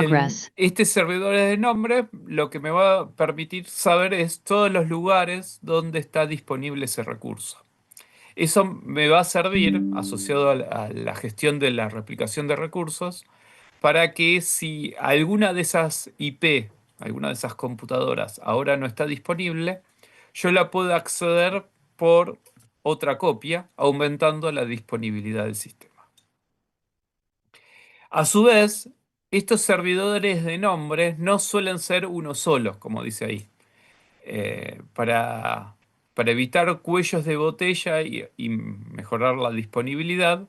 Progress. Este servidor de nombre lo que me va a permitir saber es todos los lugares donde está disponible ese recurso. Eso me va a servir, asociado a la gestión de la replicación de recursos, para que si alguna de esas IP, alguna de esas computadoras ahora no está disponible, yo la pueda acceder por otra copia, aumentando la disponibilidad del sistema. A su vez, estos servidores de nombres no suelen ser uno solo, como dice ahí. Eh, para, para evitar cuellos de botella y mejorar la disponibilidad,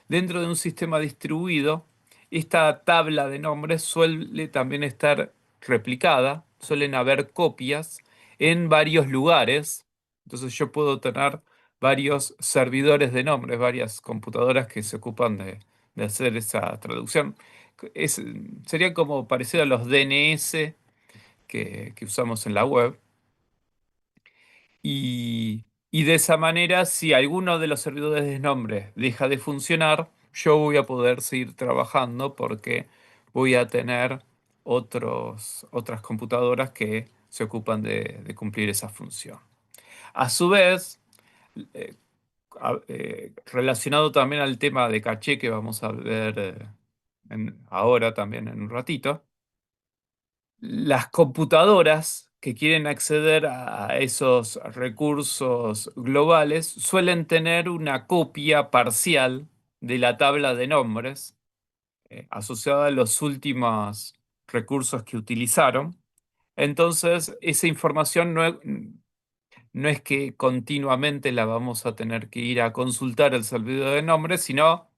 dentro de un sistema distribuido, esta tabla de nombres suele también estar replicada, suelen haber copias en varios lugares. Entonces yo puedo tener varios servidores de nombres, varias computadoras que se ocupan de hacer esa traducción. Es- Sería como parecido a los DNS que usamos en la web. Y de esa manera, si alguno de los servidores de nombre deja de funcionar, yo voy a poder seguir trabajando porque voy a tener otras computadoras que se ocupan de cumplir esa función. A su vez, relacionado también al tema de caché que vamos a ver ahora también en un ratito, las computadoras que quieren acceder a esos recursos globales suelen tener una copia parcial de la tabla de nombres asociada a los últimos recursos que utilizaron. Entonces, esa información no es que continuamente la vamos a tener que ir a consultar el servidor de nombres, sino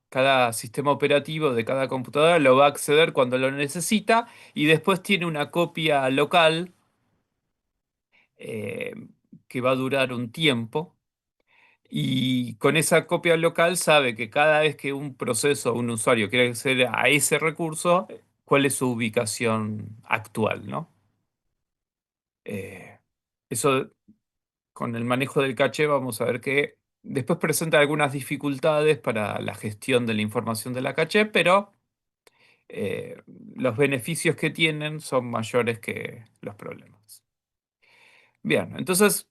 cada sistema operativo de cada computadora lo va a acceder cuando lo necesita y después tiene una copia local eh, que va a durar un tiempo. Y con esa copia local sabe que cada vez que un proceso o un usuario quiere acceder a ese recurso, cuál es su ubicación actual, ¿no? Eh, Eso con el manejo del caché vamos a ver que después presenta algunas dificultades para la gestión de la información de la caché, pero eh, los beneficios que tienen son mayores que los problemas. Bien, entonces,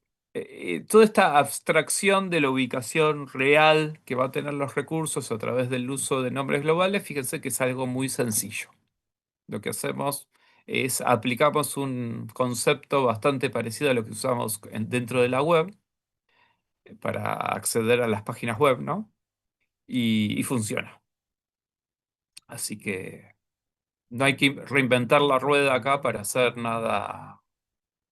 toda esta abstracción de la ubicación real que va a tener los recursos a través del uso de nombres globales, fíjense que es algo muy sencillo. Lo que hacemos es aplicamos un concepto bastante parecido a lo que usamos dentro de la web para acceder a las páginas web, ¿no? Y funciona. Así que no hay que reinventar la rueda acá para hacer nada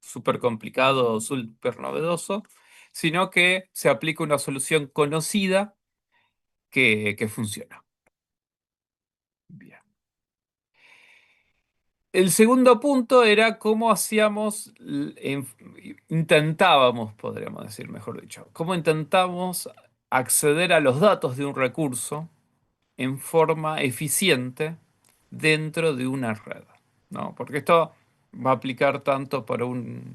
súper complicado o súper novedoso, sino que se aplica una solución conocida que funciona. Bien. El segundo punto era cómo intentábamos, podríamos decir, mejor dicho, cómo intentamos acceder a los datos de un recurso en forma eficiente dentro de una red, ¿no? Porque esto va a aplicar tanto para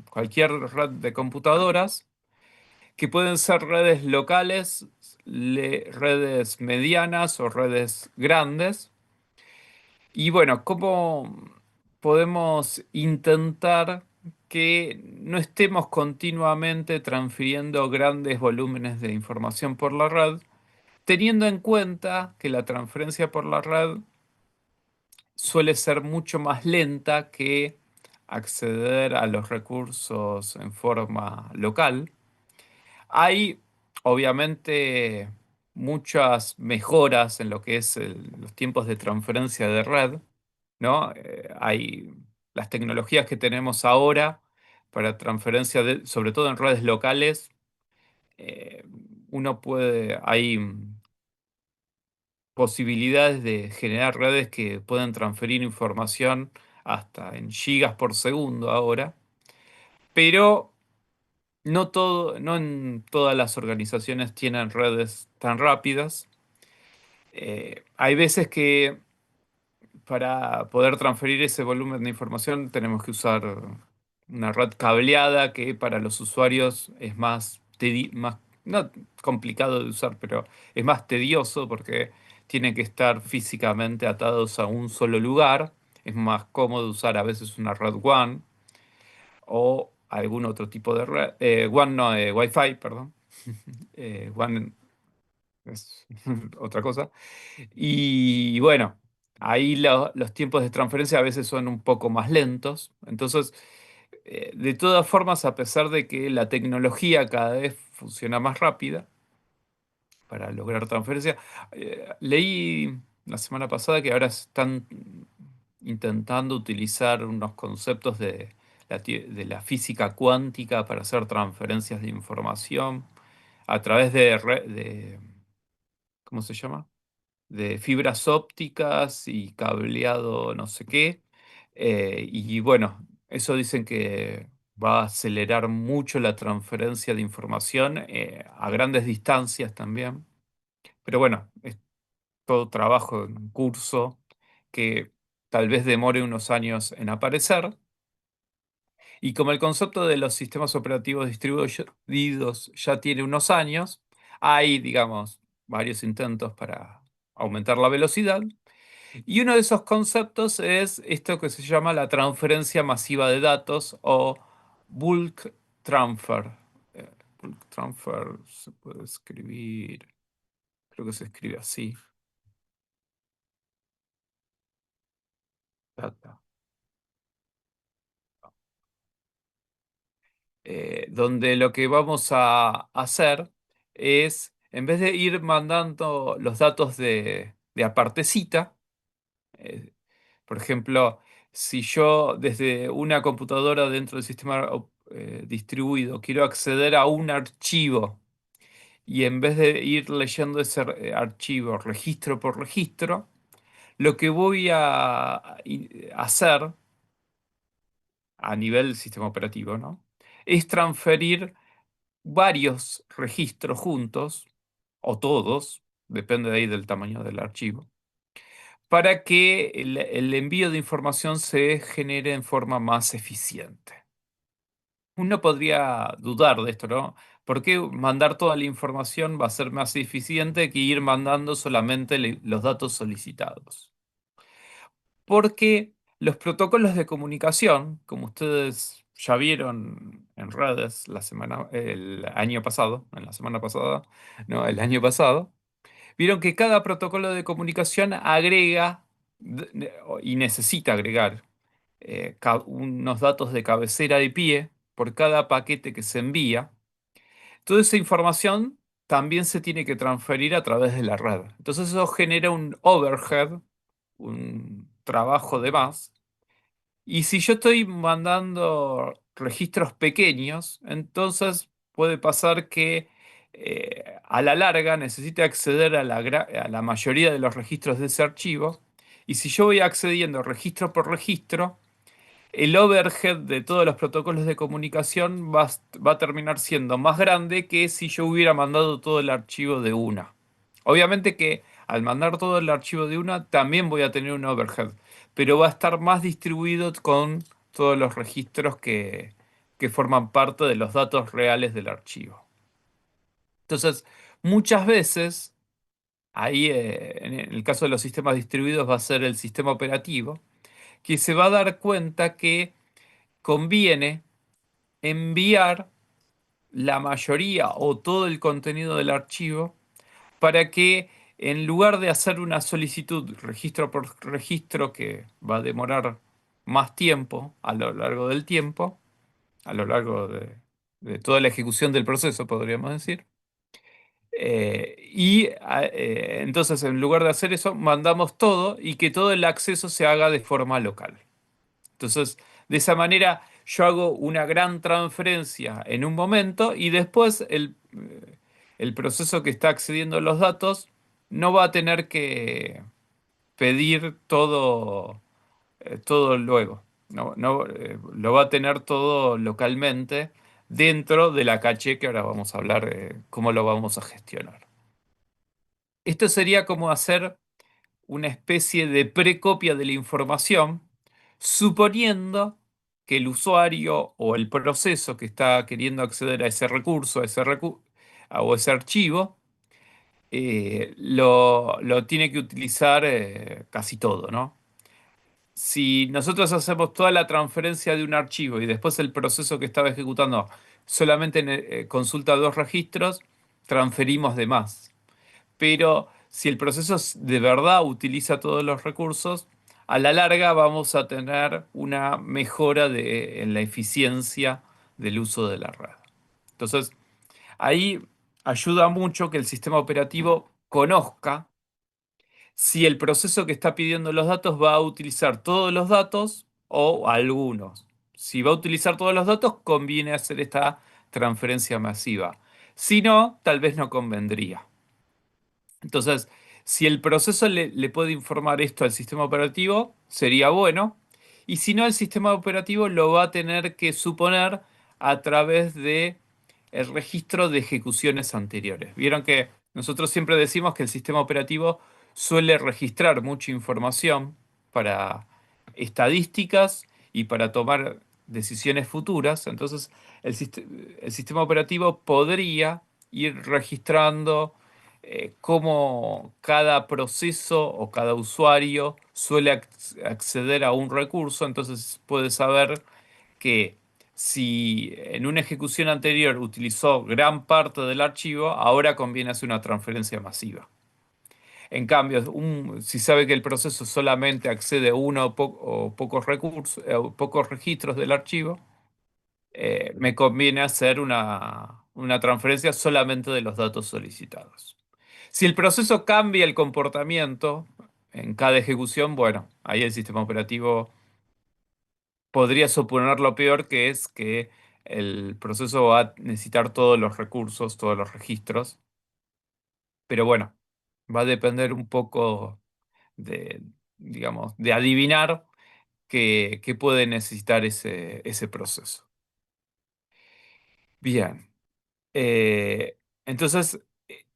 cualquier red de computadoras, que pueden ser redes locales, redes medianas o redes grandes. Y bueno, ¿cómo podemos intentar que no estemos continuamente transfiriendo grandes volúmenes de información por la red, teniendo en cuenta que la transferencia por la red suele ser mucho más lenta que acceder a los recursos en forma local? Hay, obviamente, muchas mejoras en lo que es los tiempos de transferencia de red, ¿no? Hay las tecnologías que tenemos ahora para transferencia, sobre todo en redes locales. eh, hay posibilidades de generar redes que puedan transferir información hasta en gigas por segundo ahora, pero no en todas las organizaciones tienen redes tan rápidas. Hay veces que para poder transferir ese volumen de información tenemos que usar una red cableada que para los usuarios es más, no complicado de usar, pero es más tedioso porque tienen que estar físicamente atados a un solo lugar. Es más cómodo usar a veces una red WAN o algún otro tipo de red. WAN no, Wi-Fi, perdón. WAN es otra cosa. Y bueno, ahí los tiempos de transferencia a veces son un poco más lentos. Entonces, de todas formas, a pesar de que la tecnología cada vez funciona más rápida para lograr transferencia, leí la semana pasada que ahora están intentando utilizar unos conceptos de la física cuántica para hacer transferencias de información a través ¿cómo se llama? De fibras ópticas y cableado no sé qué. Y bueno, eso dicen que va a acelerar mucho la transferencia de información a grandes distancias también. Pero bueno, es todo trabajo en curso que tal vez demore unos años en aparecer. Y como el concepto de los sistemas operativos distribuidos ya tiene unos años, hay, digamos, varios intentos para aumentar la velocidad. Y uno de esos conceptos es esto que se llama la transferencia masiva de datos o bulk transfer. Eh, Bulk transfer se puede escribir, creo que se escribe así. Data. Donde lo que vamos a hacer es, en vez de ir mandando los datos de a partecita, eh, por ejemplo, si yo desde una computadora dentro del sistema distribuido quiero acceder a un archivo y en vez de ir leyendo ese archivo registro por registro, lo que voy a hacer a nivel sistema operativo, ¿no? Es transferir varios registros juntos, o todos, depende de ahí del tamaño del archivo, para que el envío de información se genere en forma más eficiente. Uno podría dudar de esto, ¿no? ¿Por qué mandar toda la información va a ser más eficiente que ir mandando solamente los datos solicitados? Porque los protocolos de comunicación, como ustedes ya vieron en redes el año pasado, en la semana pasada, no, el año pasado, vieron que cada protocolo de comunicación agrega y necesita agregar unos datos de cabecera de pie por cada paquete que se envía. Toda esa información también se tiene que transferir a través de la red. Entonces eso genera un overhead, un trabajo de más. Y si yo estoy mandando registros pequeños, entonces puede pasar que a la larga necesite acceder a la mayoría de los registros de ese archivo. Y si yo voy accediendo registro por registro, el overhead de todos los protocolos de comunicación va a terminar siendo más grande que si yo hubiera mandado todo el archivo de una. Obviamente que al mandar todo el archivo de una también voy a tener un overhead, pero va a estar más distribuido con todos los registros que forman parte de los datos reales del archivo. Entonces, muchas veces, ahí en el caso de los sistemas distribuidos va a ser el sistema operativo, que se va a dar cuenta que conviene enviar la mayoría o todo el contenido del archivo para que en lugar de hacer una solicitud registro por registro que va a demorar más tiempo a lo largo del tiempo, a lo largo de toda la ejecución del proceso, podríamos decir, entonces en lugar de hacer eso, mandamos todo y que todo el acceso se haga de forma local. Entonces, de esa manera yo hago una gran transferencia en un momento y después el proceso que está accediendo a los datos no va a tener que pedir todo luego. Lo va a tener todo localmente dentro de la caché que ahora vamos a hablar cómo lo vamos a gestionar. Esto sería como hacer una especie de precopia de la información, suponiendo que el usuario o el proceso que está queriendo acceder a ese recurso, o ese archivo, lo tiene que utilizar casi todo, ¿no? Si nosotros hacemos toda la transferencia de un archivo y después el proceso que estaba ejecutando solamente consulta dos registros, transferimos de más. Pero si el proceso de verdad utiliza todos los recursos, a la larga vamos a tener una mejora en la eficiencia del uso de la red. Entonces, ahí ayuda mucho que el sistema operativo conozca si el proceso que está pidiendo los datos va a utilizar todos los datos o algunos. Si va a utilizar todos los datos, conviene hacer esta transferencia masiva. Si no, tal vez no convendría. Entonces, si el proceso le puede informar esto al sistema operativo, sería bueno. Y si no, el sistema operativo lo va a tener que suponer a través de el registro de ejecuciones anteriores. Vieron que nosotros siempre decimos que el sistema operativo suele registrar mucha información para estadísticas y para tomar decisiones futuras. Entonces, el sistema operativo podría ir registrando cómo cada proceso o cada usuario suele acceder a un recurso. Entonces puede saber que si en una ejecución anterior utilizó gran parte del archivo, ahora conviene hacer una transferencia masiva. En cambio, si sabe que el proceso solamente accede a uno o pocos recursos, o pocos registros del archivo, me conviene hacer una transferencia solamente de los datos solicitados. Si el proceso cambia el comportamiento en cada ejecución, bueno, ahí el sistema operativo podría suponer lo peor, que es que el proceso va a necesitar todos los recursos, todos los registros, pero bueno, va a depender un poco de, digamos, de adivinar qué puede necesitar ese proceso. Bien. Entonces,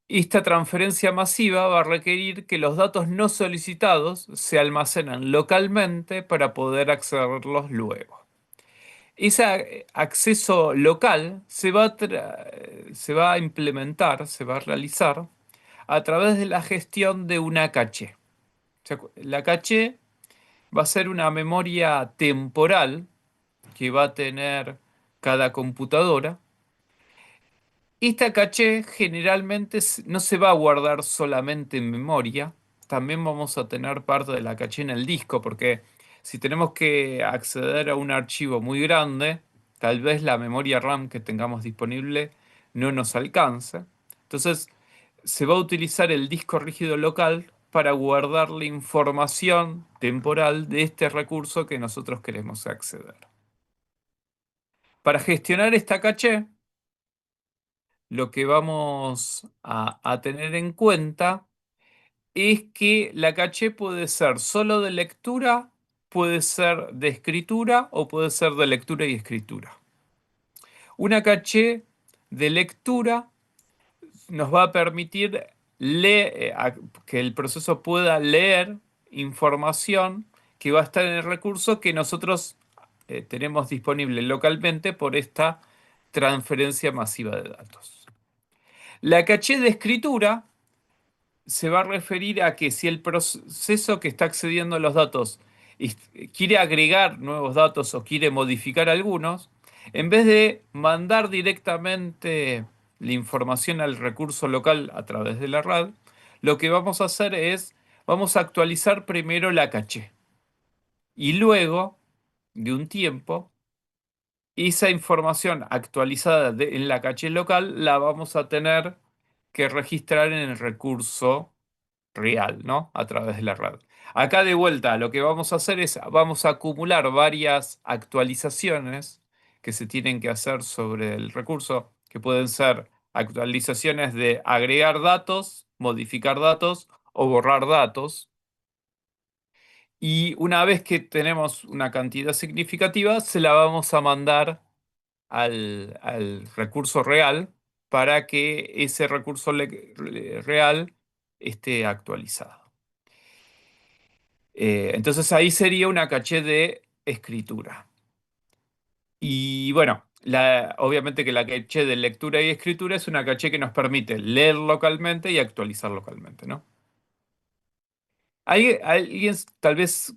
esta transferencia masiva va a requerir que los datos no solicitados se almacenan localmente para poder accederlos luego. Ese acceso local se va a implementar, se va a realizar a través de la gestión de una caché. O sea, la caché va a ser una memoria temporal que va a tener cada computadora. Esta caché generalmente no se va a guardar solamente en memoria, también vamos a tener parte de la caché en el disco, porque si tenemos que acceder a un archivo muy grande, tal vez la memoria RAM que tengamos disponible no nos alcance. Entonces, se va a utilizar el disco rígido local para guardar la información temporal de este recurso que nosotros queremos acceder. Para gestionar esta caché, lo que vamos a tener en cuenta es que la caché puede ser solo de lectura, puede ser de escritura o puede ser de lectura y escritura. Una caché de lectura nos va a permitir que el proceso pueda leer información que va a estar en el recurso que nosotros tenemos disponible localmente por esta transferencia masiva de datos. La caché de escritura se va a referir a que si el proceso que está accediendo a los datos quiere agregar nuevos datos o quiere modificar algunos, en vez de mandar directamente la información al recurso local a través de la RAD, lo que vamos a hacer es, vamos a actualizar primero la caché y luego, de un tiempo, esa información actualizada en la caché local la vamos a tener que registrar en el recurso real, ¿no? A través de la red. Acá de vuelta, lo que vamos a hacer es, vamos a acumular varias actualizaciones que se tienen que hacer sobre el recurso, que pueden ser actualizaciones de agregar datos, modificar datos o borrar datos. Y una vez que tenemos una cantidad significativa, se la vamos a mandar al recurso real para que ese recurso real esté actualizado. Entonces ahí sería una caché de escritura. Y bueno, Obviamente que la caché de lectura y escritura es una caché que nos permite leer localmente y actualizar localmente, ¿no? Alguien tal vez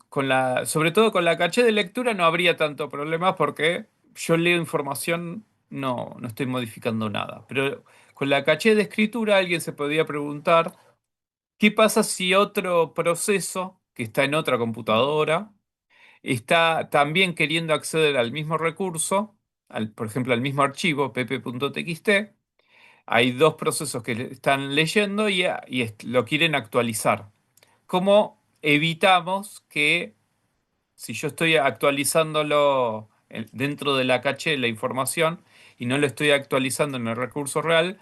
sobre todo con la caché de lectura no habría tanto problema porque yo leo información, no estoy modificando nada. Pero con la caché de escritura alguien se podría preguntar, ¿qué pasa si otro proceso que está en otra computadora está también queriendo acceder al mismo recurso, por ejemplo, al mismo archivo, pp.txt? Hay dos procesos que están leyendo y lo quieren actualizar. ¿Cómo evitamos que si yo estoy actualizándolo dentro de la caché, la información, y no lo estoy actualizando en el recurso real,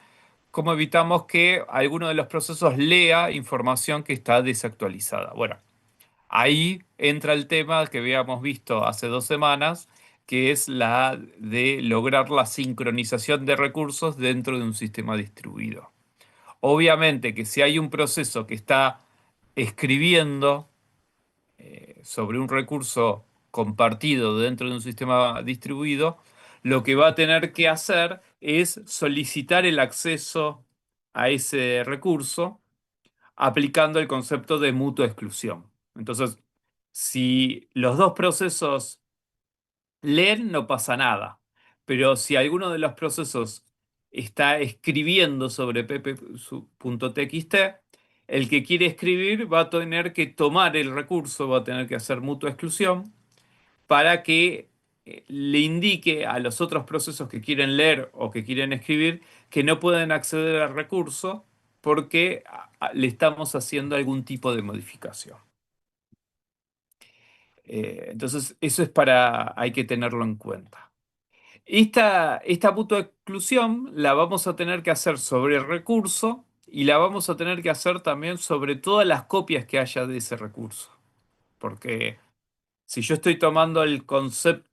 cómo evitamos que alguno de los procesos lea información que está desactualizada? Bueno, ahí entra el tema que habíamos visto hace 2 semanas, que es la de lograr la sincronización de recursos dentro de un sistema distribuido. Obviamente que si hay un proceso que está escribiendo sobre un recurso compartido dentro de un sistema distribuido, lo que va a tener que hacer es solicitar el acceso a ese recurso aplicando el concepto de mutua exclusión. Entonces, si los dos procesos leen, no pasa nada. Pero si alguno de los procesos está escribiendo sobre pp.txt, el que quiere escribir va a tener que tomar el recurso, va a tener que hacer mutua exclusión para que le indique a los otros procesos que quieren leer o que quieren escribir que no pueden acceder al recurso porque le estamos haciendo algún tipo de modificación. Entonces, eso hay que tenerlo en cuenta. Esta mutua exclusión la vamos a tener que hacer sobre el recurso y la vamos a tener que hacer también sobre todas las copias que haya de ese recurso. Porque si yo estoy tomando el concepto,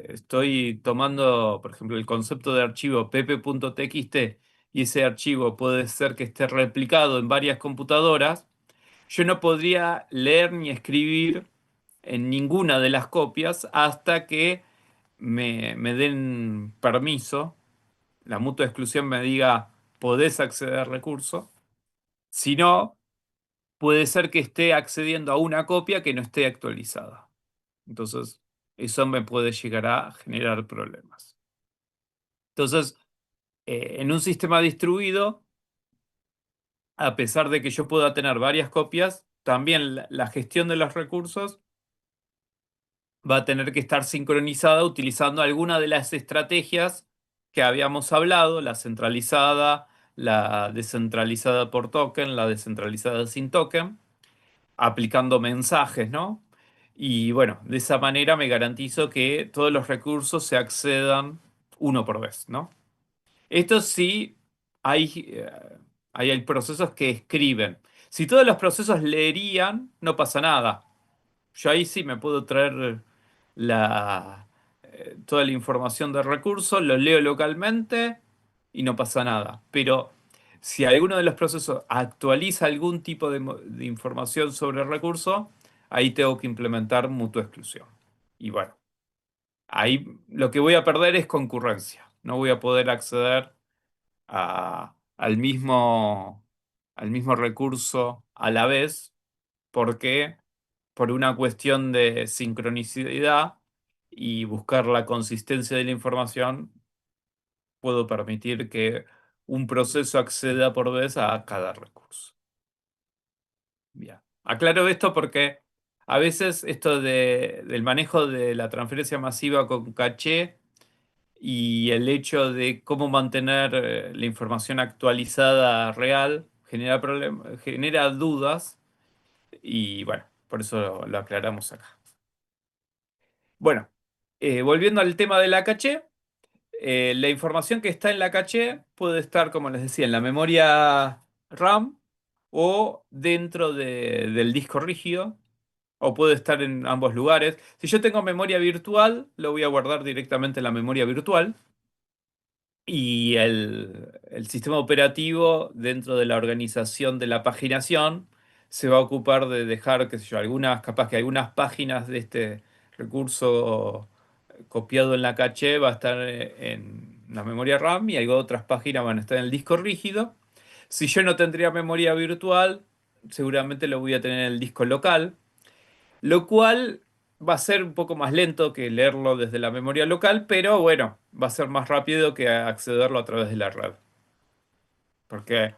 estoy tomando, por ejemplo, el concepto de archivo pp.txt y ese archivo puede ser que esté replicado en varias computadoras, yo no podría leer ni escribir en ninguna de las copias hasta que me den permiso, la mutua exclusión me diga podés acceder al recurso. Si no, puede ser que esté accediendo a una copia que no esté actualizada. Entonces, eso me puede llegar a generar problemas. Entonces, en un sistema distribuido, a pesar de que yo pueda tener varias copias, también la gestión de los recursos va a tener que estar sincronizada utilizando alguna de las estrategias que habíamos hablado, la centralizada, la descentralizada por token, la descentralizada sin token, aplicando mensajes, ¿no? Y bueno, de esa manera me garantizo que todos los recursos se accedan uno por vez, ¿no? Esto sí, hay, eh, hay procesos que escriben. Si todos los procesos leerían, no pasa nada. Yo ahí sí me puedo traer toda la información del recurso, lo leo localmente y no pasa nada. Pero si alguno de los procesos actualiza algún tipo de información sobre el recurso, ahí tengo que implementar mutua exclusión. Y bueno, ahí lo que voy a perder es concurrencia. No voy a poder acceder al mismo recurso a la vez porque por una cuestión de sincronicidad y buscar la consistencia de la información, puedo permitir que un proceso acceda por vez a cada recurso. Bien. Aclaro esto porque a veces esto del manejo de la transferencia masiva con caché y el hecho de cómo mantener la información actualizada real genera dudas y bueno, por eso lo aclaramos acá. Bueno, volviendo al tema de la caché, la información que está en la caché puede estar, como les decía, en la memoria RAM o dentro del disco rígido, o puede estar en ambos lugares. Si yo tengo memoria virtual, lo voy a guardar directamente en la memoria virtual. Y el sistema operativo dentro de la organización de la paginación se va a ocupar de dejar, qué sé yo, capaz que algunas páginas de este recurso copiado en la caché va a estar en la memoria RAM y hay otras páginas van a estar en el disco rígido. Si yo no tendría memoria virtual, seguramente lo voy a tener en el disco local, lo cual va a ser un poco más lento que leerlo desde la memoria local, pero bueno, va a ser más rápido que accederlo a través de la red. Porque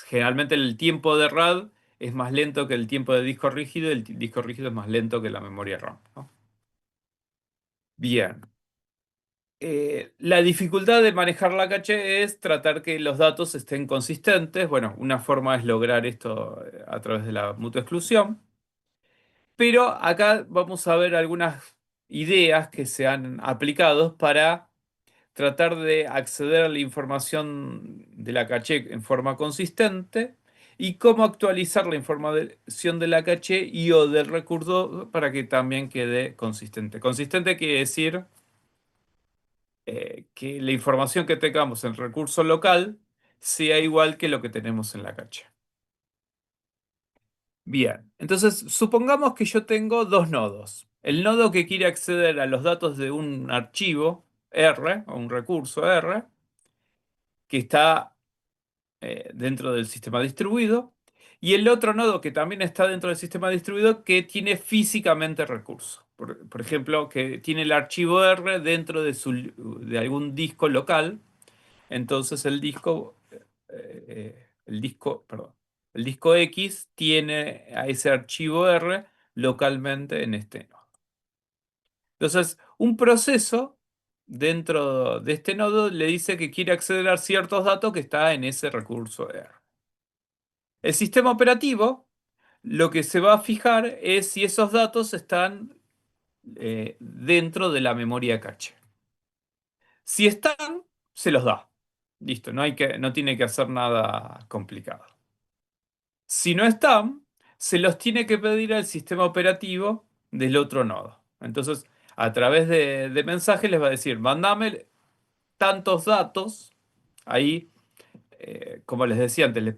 generalmente el tiempo de RAD es más lento que el tiempo de disco rígido y el disco rígido es más lento que la memoria RAM, ¿no? Bien. La dificultad de manejar la caché es tratar que los datos estén consistentes. Bueno, una forma es lograr esto a través de la mutua exclusión. Pero acá vamos a ver algunas ideas que se han aplicado para tratar de acceder a la información de la caché en forma consistente y cómo actualizar la información de la caché y o del recurso para que también quede consistente. Consistente quiere decir que la información que tengamos en el recurso local sea igual que lo que tenemos en la caché. Bien, entonces supongamos que yo tengo dos nodos. El nodo que quiere acceder a los datos de un archivo R, o un recurso R, que está dentro del sistema distribuido, y el otro nodo que también está dentro del sistema distribuido que tiene físicamente recursos. Por ejemplo, que tiene el archivo R dentro de algún disco local. Entonces perdón, el disco X tiene a ese archivo R localmente en este nodo. Entonces, un proceso dentro de este nodo le dice que quiere acceder a ciertos datos que está en ese recurso R. El sistema operativo lo que se va a fijar es si esos datos están dentro de la memoria caché. Si están, se los da. Listo, no tiene que hacer nada complicado. Si no están, se los tiene que pedir al sistema operativo del otro nodo. Entonces, a través de mensajes les va a decir, mandame tantos datos. Ahí, como les decía antes,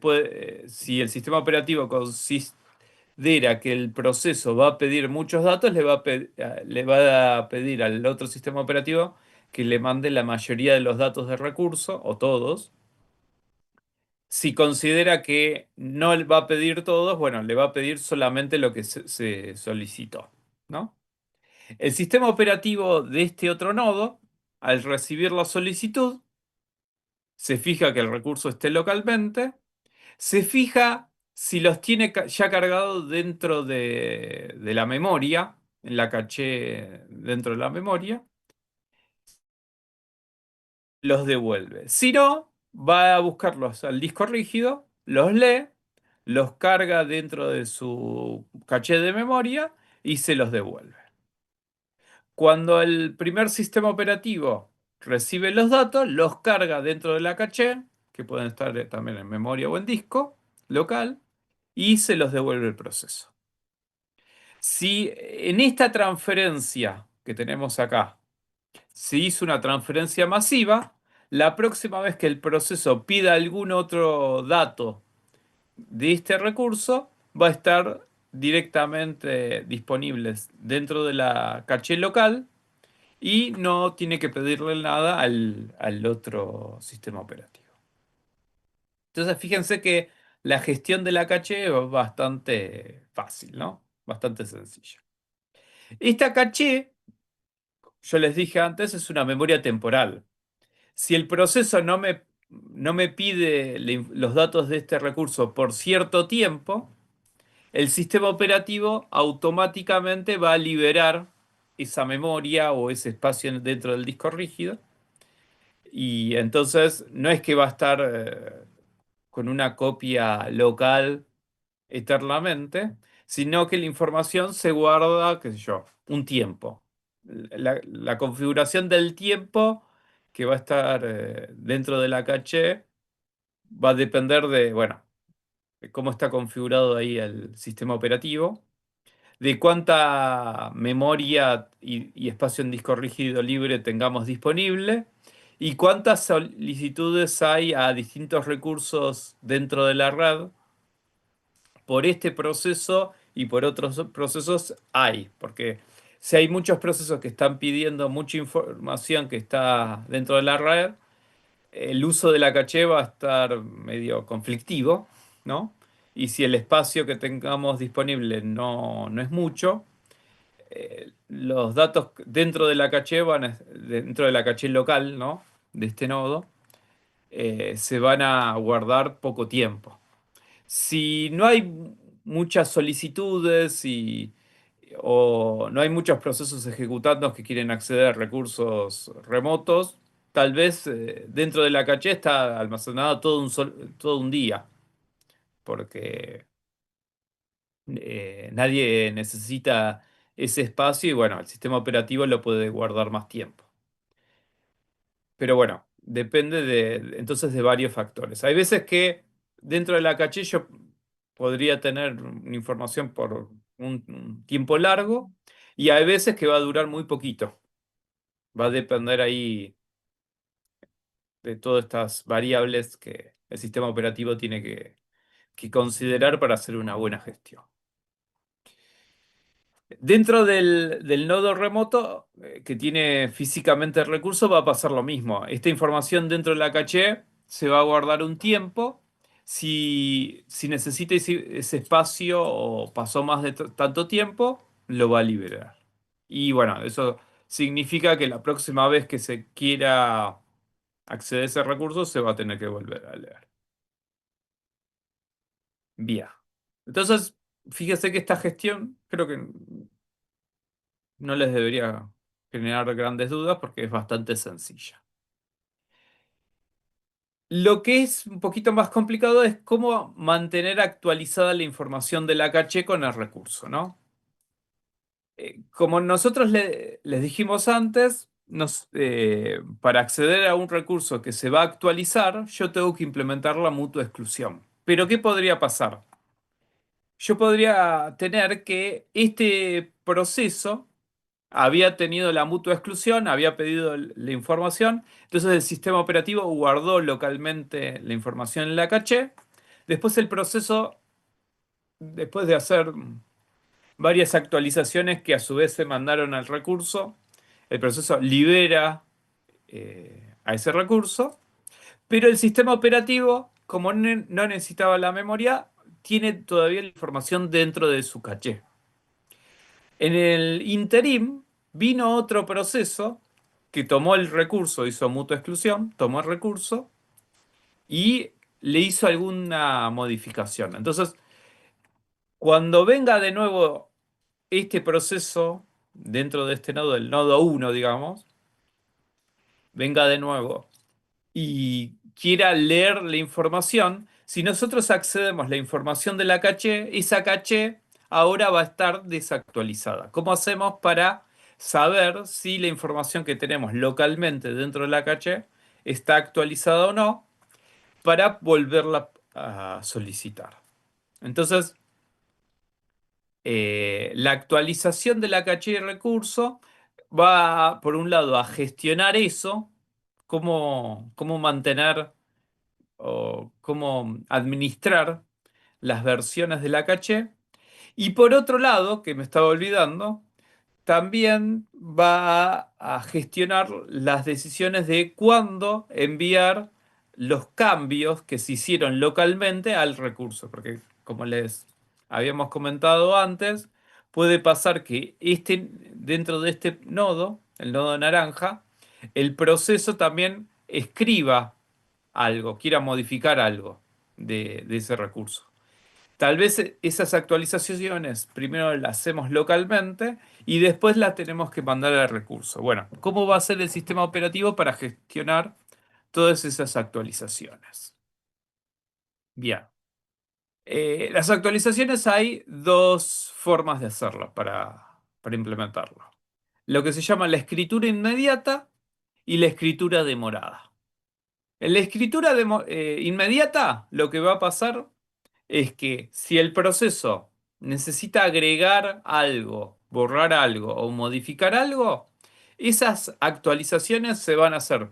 si el sistema operativo considera que el proceso va a pedir muchos datos, le va a pedir al otro sistema operativo que le mande la mayoría de los datos de recurso, o todos. Si considera que no va a pedir todos, bueno, le va a pedir solamente lo que se solicitó, ¿no? El sistema operativo de este otro nodo, al recibir la solicitud, se fija que el recurso esté localmente, se fija si los tiene ya cargados dentro de la memoria, en la caché dentro de la memoria, los devuelve. Si no, va a buscarlos al disco rígido, los lee, los carga dentro de su caché de memoria y se los devuelve. Cuando el primer sistema operativo recibe los datos, los carga dentro de la caché, que pueden estar también en memoria o en disco local, y se los devuelve el proceso. Si en esta transferencia que tenemos acá se hizo una transferencia masiva, la próxima vez que el proceso pida algún otro dato de este recurso, va a estar directamente disponibles dentro de la caché local y no tiene que pedirle nada al otro sistema operativo. Entonces, fíjense que la gestión de la caché es bastante fácil, ¿no? Bastante sencilla. Esta caché, yo les dije antes, es una memoria temporal. Si el proceso no me pide los datos de este recurso por cierto tiempo, el sistema operativo automáticamente va a liberar esa memoria o ese espacio dentro del disco rígido. Y entonces no es que va a estar con una copia local eternamente, sino que la información se guarda, qué sé yo, un tiempo. La configuración del tiempo que va a estar dentro de la caché va a depender de, bueno, de cómo está configurado ahí el sistema operativo, de cuánta memoria y espacio en disco rígido libre tengamos disponible y cuántas solicitudes hay a distintos recursos dentro de la red por este proceso y por otros procesos hay, porque Si hay muchos procesos que están pidiendo mucha información que está dentro de la red, el uso de la caché va a estar medio conflictivo, ¿no? Y si el espacio que tengamos disponible no es mucho, los datos dentro de la caché dentro de la caché local, ¿no? De este nodo, se van a guardar poco tiempo. Si no hay muchas solicitudes o no hay muchos procesos ejecutando que quieren acceder a recursos remotos, tal vez dentro de la caché está almacenado todo un día, porque nadie necesita ese espacio y bueno, el sistema operativo lo puede guardar más tiempo. Pero bueno, depende entonces de varios factores. Hay veces que dentro de la caché yo podría tener una información por un tiempo largo y hay veces que va a durar muy poquito. Va a depender ahí de todas estas variables que el sistema operativo tiene que considerar para hacer una buena gestión. Dentro del nodo remoto que tiene físicamente el recurso va a pasar lo mismo. Esta información dentro de la caché se va a guardar un tiempo. Si necesita ese espacio o pasó más de tanto tiempo, lo va a liberar. Y bueno, eso significa que la próxima vez que se quiera acceder a ese recurso se va a tener que volver a leer. Bien. Entonces, fíjese que esta gestión creo que no les debería generar grandes dudas porque es bastante sencilla. Lo que es un poquito más complicado es cómo mantener actualizada la información de la caché con el recurso, ¿no? Como nosotros les dijimos antes, para acceder a un recurso que se va a actualizar, yo tengo que implementar la mutua exclusión. Pero ¿qué podría pasar? Yo podría tener que este proceso había tenido la mutua exclusión, había pedido la información, entonces el sistema operativo guardó localmente la información en la caché. Después el proceso, después de hacer varias actualizaciones que a su vez se mandaron al recurso, el proceso libera a ese recurso, pero el sistema operativo, como no necesitaba la memoria, tiene todavía la información dentro de su caché. En el interim vino otro proceso que tomó el recurso, hizo mutua exclusión, tomó el recurso y le hizo alguna modificación. Entonces, cuando venga de nuevo este proceso dentro de este nodo, el nodo uno, digamos, venga de nuevo y quiera leer la información, si nosotros accedemos a la información de la caché, esa caché ahora va a estar desactualizada. ¿Cómo hacemos para saber si la información que tenemos localmente dentro de la caché está actualizada o no para volverla a solicitar? Entonces, la actualización de la caché de recurso va, por un lado, a gestionar eso, cómo mantener o cómo administrar las versiones de la caché. Y por otro lado, que me estaba olvidando, también va a gestionar las decisiones de cuándo enviar los cambios que se hicieron localmente al recurso. Porque como les habíamos comentado antes, puede pasar que dentro de este nodo, el nodo naranja, el proceso también escriba algo, quiera modificar algo de ese recurso. Tal vez esas actualizaciones primero las hacemos localmente y después las tenemos que mandar al recurso. Bueno, ¿cómo va a ser el sistema operativo para gestionar todas esas actualizaciones? Bien. Las actualizaciones hay dos formas de hacerlo para implementarlo. Lo que se llama la escritura inmediata y la escritura demorada. En la escritura inmediata, lo que va a pasar es que si el proceso necesita agregar algo, borrar algo o modificar algo, esas actualizaciones se van a hacer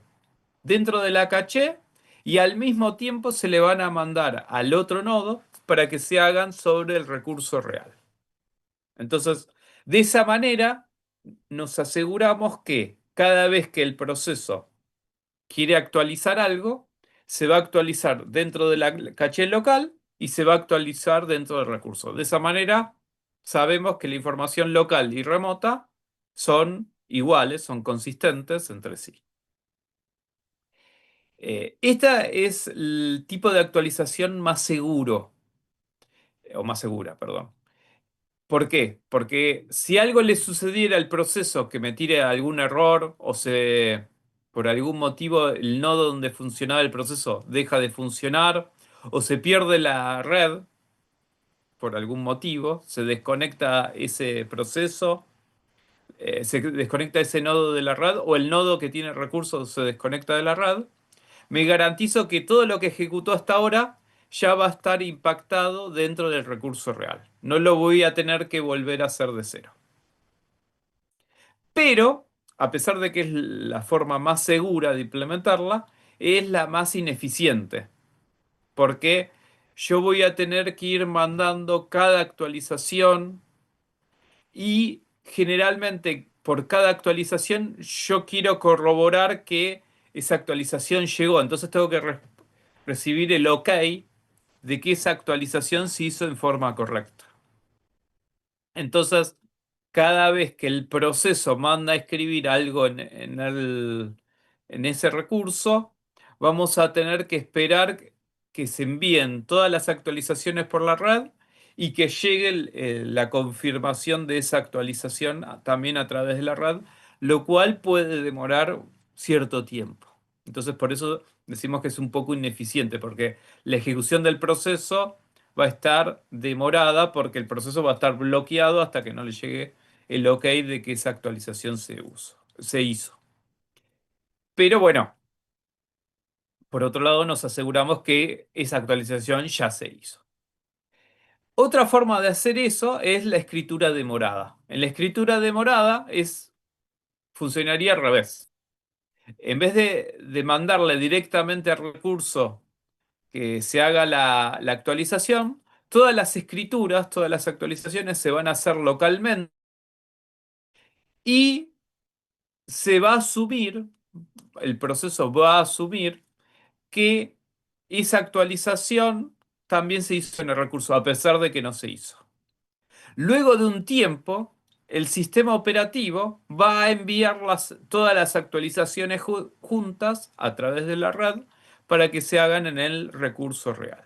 dentro de la caché y al mismo tiempo se le van a mandar al otro nodo para que se hagan sobre el recurso real. Entonces, de esa manera nos aseguramos que cada vez que el proceso quiere actualizar algo, se va a actualizar dentro de la caché local y se va a actualizar dentro del recurso. De esa manera, sabemos que la información local y remota son iguales, son consistentes entre sí. Esta es el tipo de actualización más seguro, o más segura, perdón. ¿Por qué? Porque si algo le sucediera al proceso que me tire algún error o se, por algún motivo el nodo donde funcionaba el proceso deja de funcionar o se pierde la red por algún motivo, se desconecta ese proceso, se desconecta ese nodo de la red o el nodo que tiene recursos se desconecta de la red, me garantizo que todo lo que ejecutó hasta ahora ya va a estar impactado dentro del recurso real. No lo voy a tener que volver a hacer de cero. Pero, a pesar de que es la forma más segura de implementarla, es la más ineficiente, porque yo voy a tener que ir mandando cada actualización y generalmente por cada actualización yo quiero corroborar que esa actualización llegó. Entonces tengo que recibir el OK de que esa actualización se hizo en forma correcta. Entonces, cada vez que el proceso manda a escribir algo en ese recurso, vamos a tener que esperar que se envíen todas las actualizaciones por la red y que llegue la confirmación de esa actualización también a través de la red, lo cual puede demorar cierto tiempo. Entonces, por eso decimos que es un poco ineficiente, porque la ejecución del proceso va a estar demorada porque el proceso va a estar bloqueado hasta que no le llegue el OK de que esa actualización se hizo. Pero bueno, por otro lado nos aseguramos que esa actualización ya se hizo. Otra forma de hacer eso es la escritura demorada. En la escritura demorada funcionaría al revés. En vez de mandarle directamente al recurso que se haga la actualización, todas las escrituras, todas las actualizaciones se van a hacer localmente y se va a asumir, el proceso va a asumir que esa actualización también se hizo en el recurso, a pesar de que no se hizo. Luego de un tiempo, el sistema operativo va a enviar todas las actualizaciones juntas a través de la red para que se hagan en el recurso real.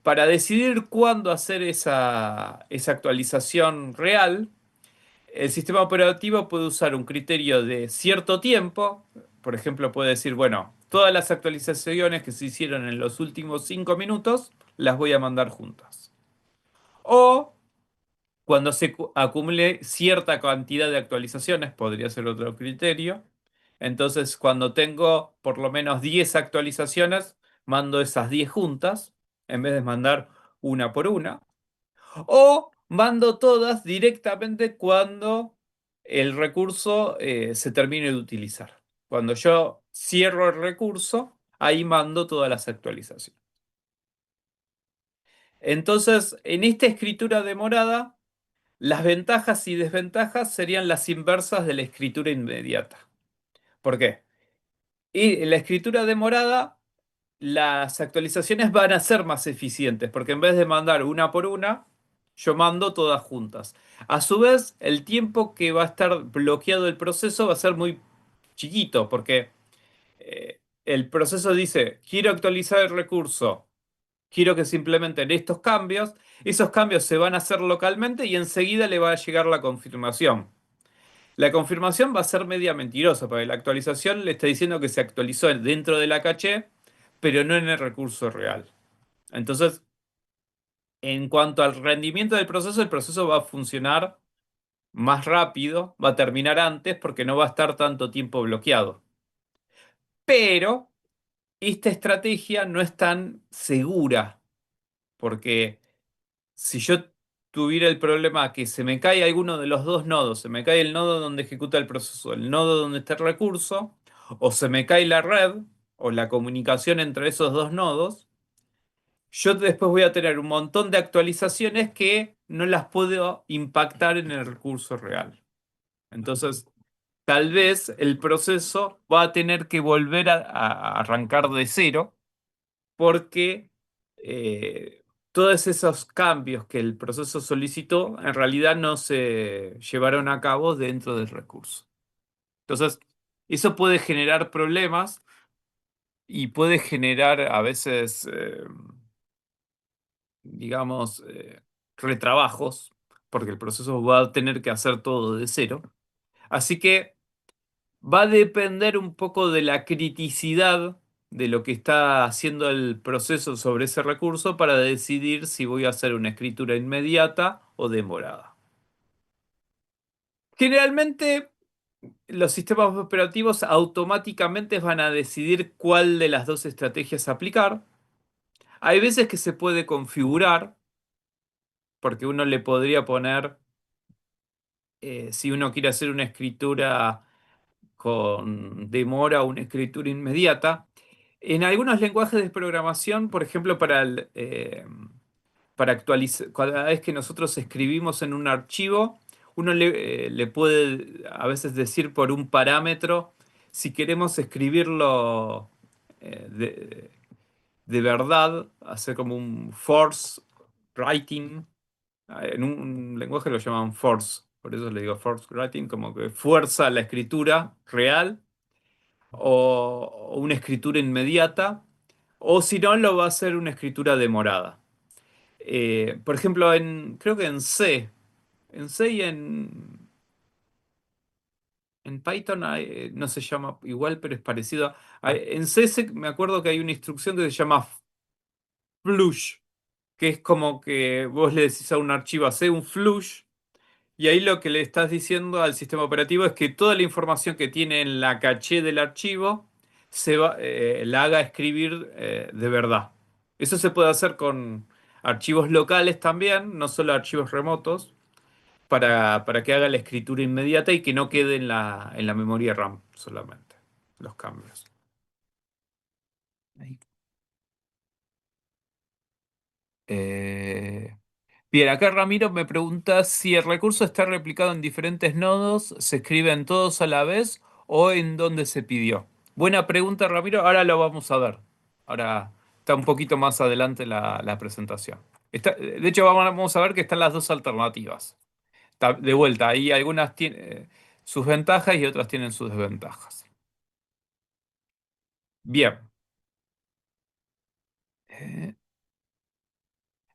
Para decidir cuándo hacer esa actualización real, el sistema operativo puede usar un criterio de cierto tiempo. Por ejemplo, puede decir, bueno, todas las actualizaciones que se hicieron en los últimos 5 minutos las voy a mandar juntas. O cuando se acumule cierta cantidad de actualizaciones, podría ser otro criterio. Entonces, cuando tengo por lo menos 10 actualizaciones, mando esas 10 juntas, en vez de mandar una por una. O mando todas directamente cuando el recurso se termine de utilizar. Cuando yo cierro el recurso, ahí mando todas las actualizaciones. Entonces, en esta escritura demorada, las ventajas y desventajas serían las inversas de la escritura inmediata. ¿Por qué? Y en la escritura demorada, las actualizaciones van a ser más eficientes, porque en vez de mandar una por una, yo mando todas juntas. A su vez, el tiempo que va a estar bloqueado el proceso va a ser muy chiquito, porque el proceso dice, quiero actualizar el recurso, quiero que se implementen estos cambios, esos cambios se van a hacer localmente y enseguida le va a llegar la confirmación. La confirmación va a ser media mentirosa, porque la actualización le está diciendo que se actualizó dentro de la caché, pero no en el recurso real. Entonces, en cuanto al rendimiento del proceso, el proceso va a funcionar más rápido, va a terminar antes porque no va a estar tanto tiempo bloqueado. Pero esta estrategia no es tan segura, porque si yo tuviera el problema que se me cae alguno de los dos nodos, se me cae el nodo donde ejecuta el proceso, el nodo donde está el recurso, o se me cae la red o la comunicación entre esos dos nodos, yo después voy a tener un montón de actualizaciones que no las puedo impactar en el recurso real. Entonces, tal vez el proceso va a tener que volver a arrancar de cero porque todos esos cambios que el proceso solicitó en realidad no se llevaron a cabo dentro del recurso. Entonces, eso puede generar problemas y puede generar a veces, digamos, retrabajos, porque el proceso va a tener que hacer todo de cero. Así que va a depender un poco de la criticidad de lo que está haciendo el proceso sobre ese recurso para decidir si voy a hacer una escritura inmediata o demorada. Generalmente, los sistemas operativos automáticamente van a decidir cuál de las dos estrategias aplicar. Hay veces que se puede configurar, porque uno le podría poner, si uno quiere hacer una escritura con demora o una escritura inmediata. En algunos lenguajes de programación, por ejemplo, para actualizar, cada vez que nosotros escribimos en un archivo, uno le puede a veces decir por un parámetro si queremos escribirlo de verdad, hacer como un force writing. En un lenguaje lo llaman force, por eso le digo force writing, como que fuerza la escritura real o una escritura inmediata, o si no, lo va a hacer una escritura demorada. Por ejemplo, creo que en C y en Python no se llama igual, pero es parecido. En C me acuerdo que hay una instrucción que se llama flush, que es como que vos le decís a un archivo, hace un flush. Y ahí lo que le estás diciendo al sistema operativo es que toda la información que tiene en la caché del archivo la haga escribir de verdad. Eso se puede hacer con archivos locales también, no solo archivos remotos, para que haga la escritura inmediata y que no quede en la memoria RAM solamente los cambios. Ahí. Eh, Bien, acá Ramiro me pregunta si el recurso está replicado en diferentes nodos, se escriben todos a la vez o en dónde se pidió. Buena pregunta, Ramiro. Ahora lo vamos a ver. Ahora está un poquito más adelante la presentación. De hecho, vamos a ver que están las dos alternativas. De vuelta, ahí algunas tienen sus ventajas y otras tienen sus desventajas. Bien. Eh,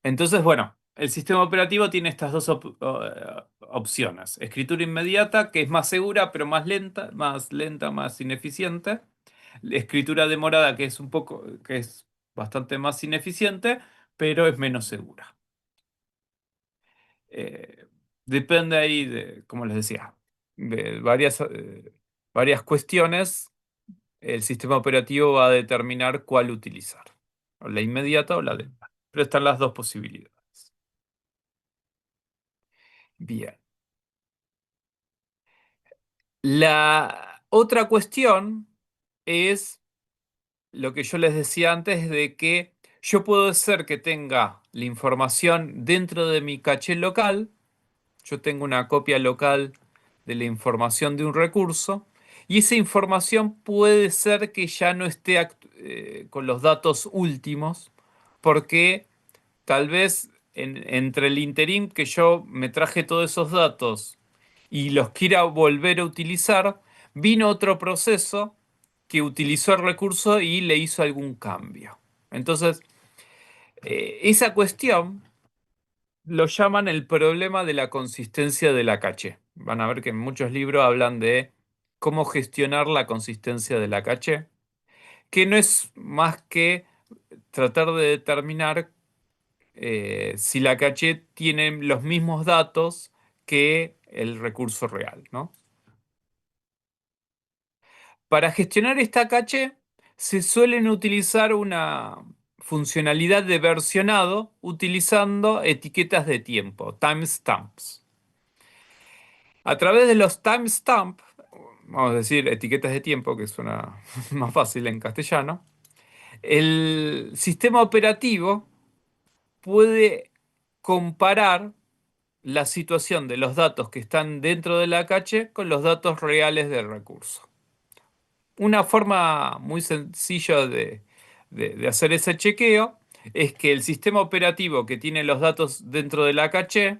Entonces, bueno, el sistema operativo tiene estas dos opciones. Escritura inmediata, que es más segura, pero más lenta, más ineficiente. Escritura demorada, que es bastante más ineficiente, pero es menos segura. Eh, Depende ahí de, como les decía, de varias cuestiones. El sistema operativo va a determinar cuál utilizar, o la inmediata o la lenta. Pero están las dos posibilidades. Bien. La otra cuestión es lo que yo les decía antes de que yo puedo ser que tenga la información dentro de mi caché local, yo tengo una copia local de la información de un recurso y esa información puede ser que ya no esté con los datos últimos porque tal vez entre el interín que yo me traje todos esos datos y los quiera volver a utilizar, vino otro proceso que utilizó el recurso y le hizo algún cambio. Entonces, esa cuestión lo llaman el problema de la consistencia de la caché. Van a ver que en muchos libros hablan de cómo gestionar la consistencia de la caché, que no es más que tratar de determinar si la caché tiene los mismos datos que el recurso real, ¿no? Para gestionar esta caché se suelen utilizar una funcionalidad de versionado utilizando etiquetas de tiempo, timestamps. A través de los timestamps, vamos a decir etiquetas de tiempo, que suena más fácil en castellano, el sistema operativo puede comparar la situación de los datos que están dentro de la caché con los datos reales del recurso. Una forma muy sencilla de hacer ese chequeo es que el sistema operativo que tiene los datos dentro de la caché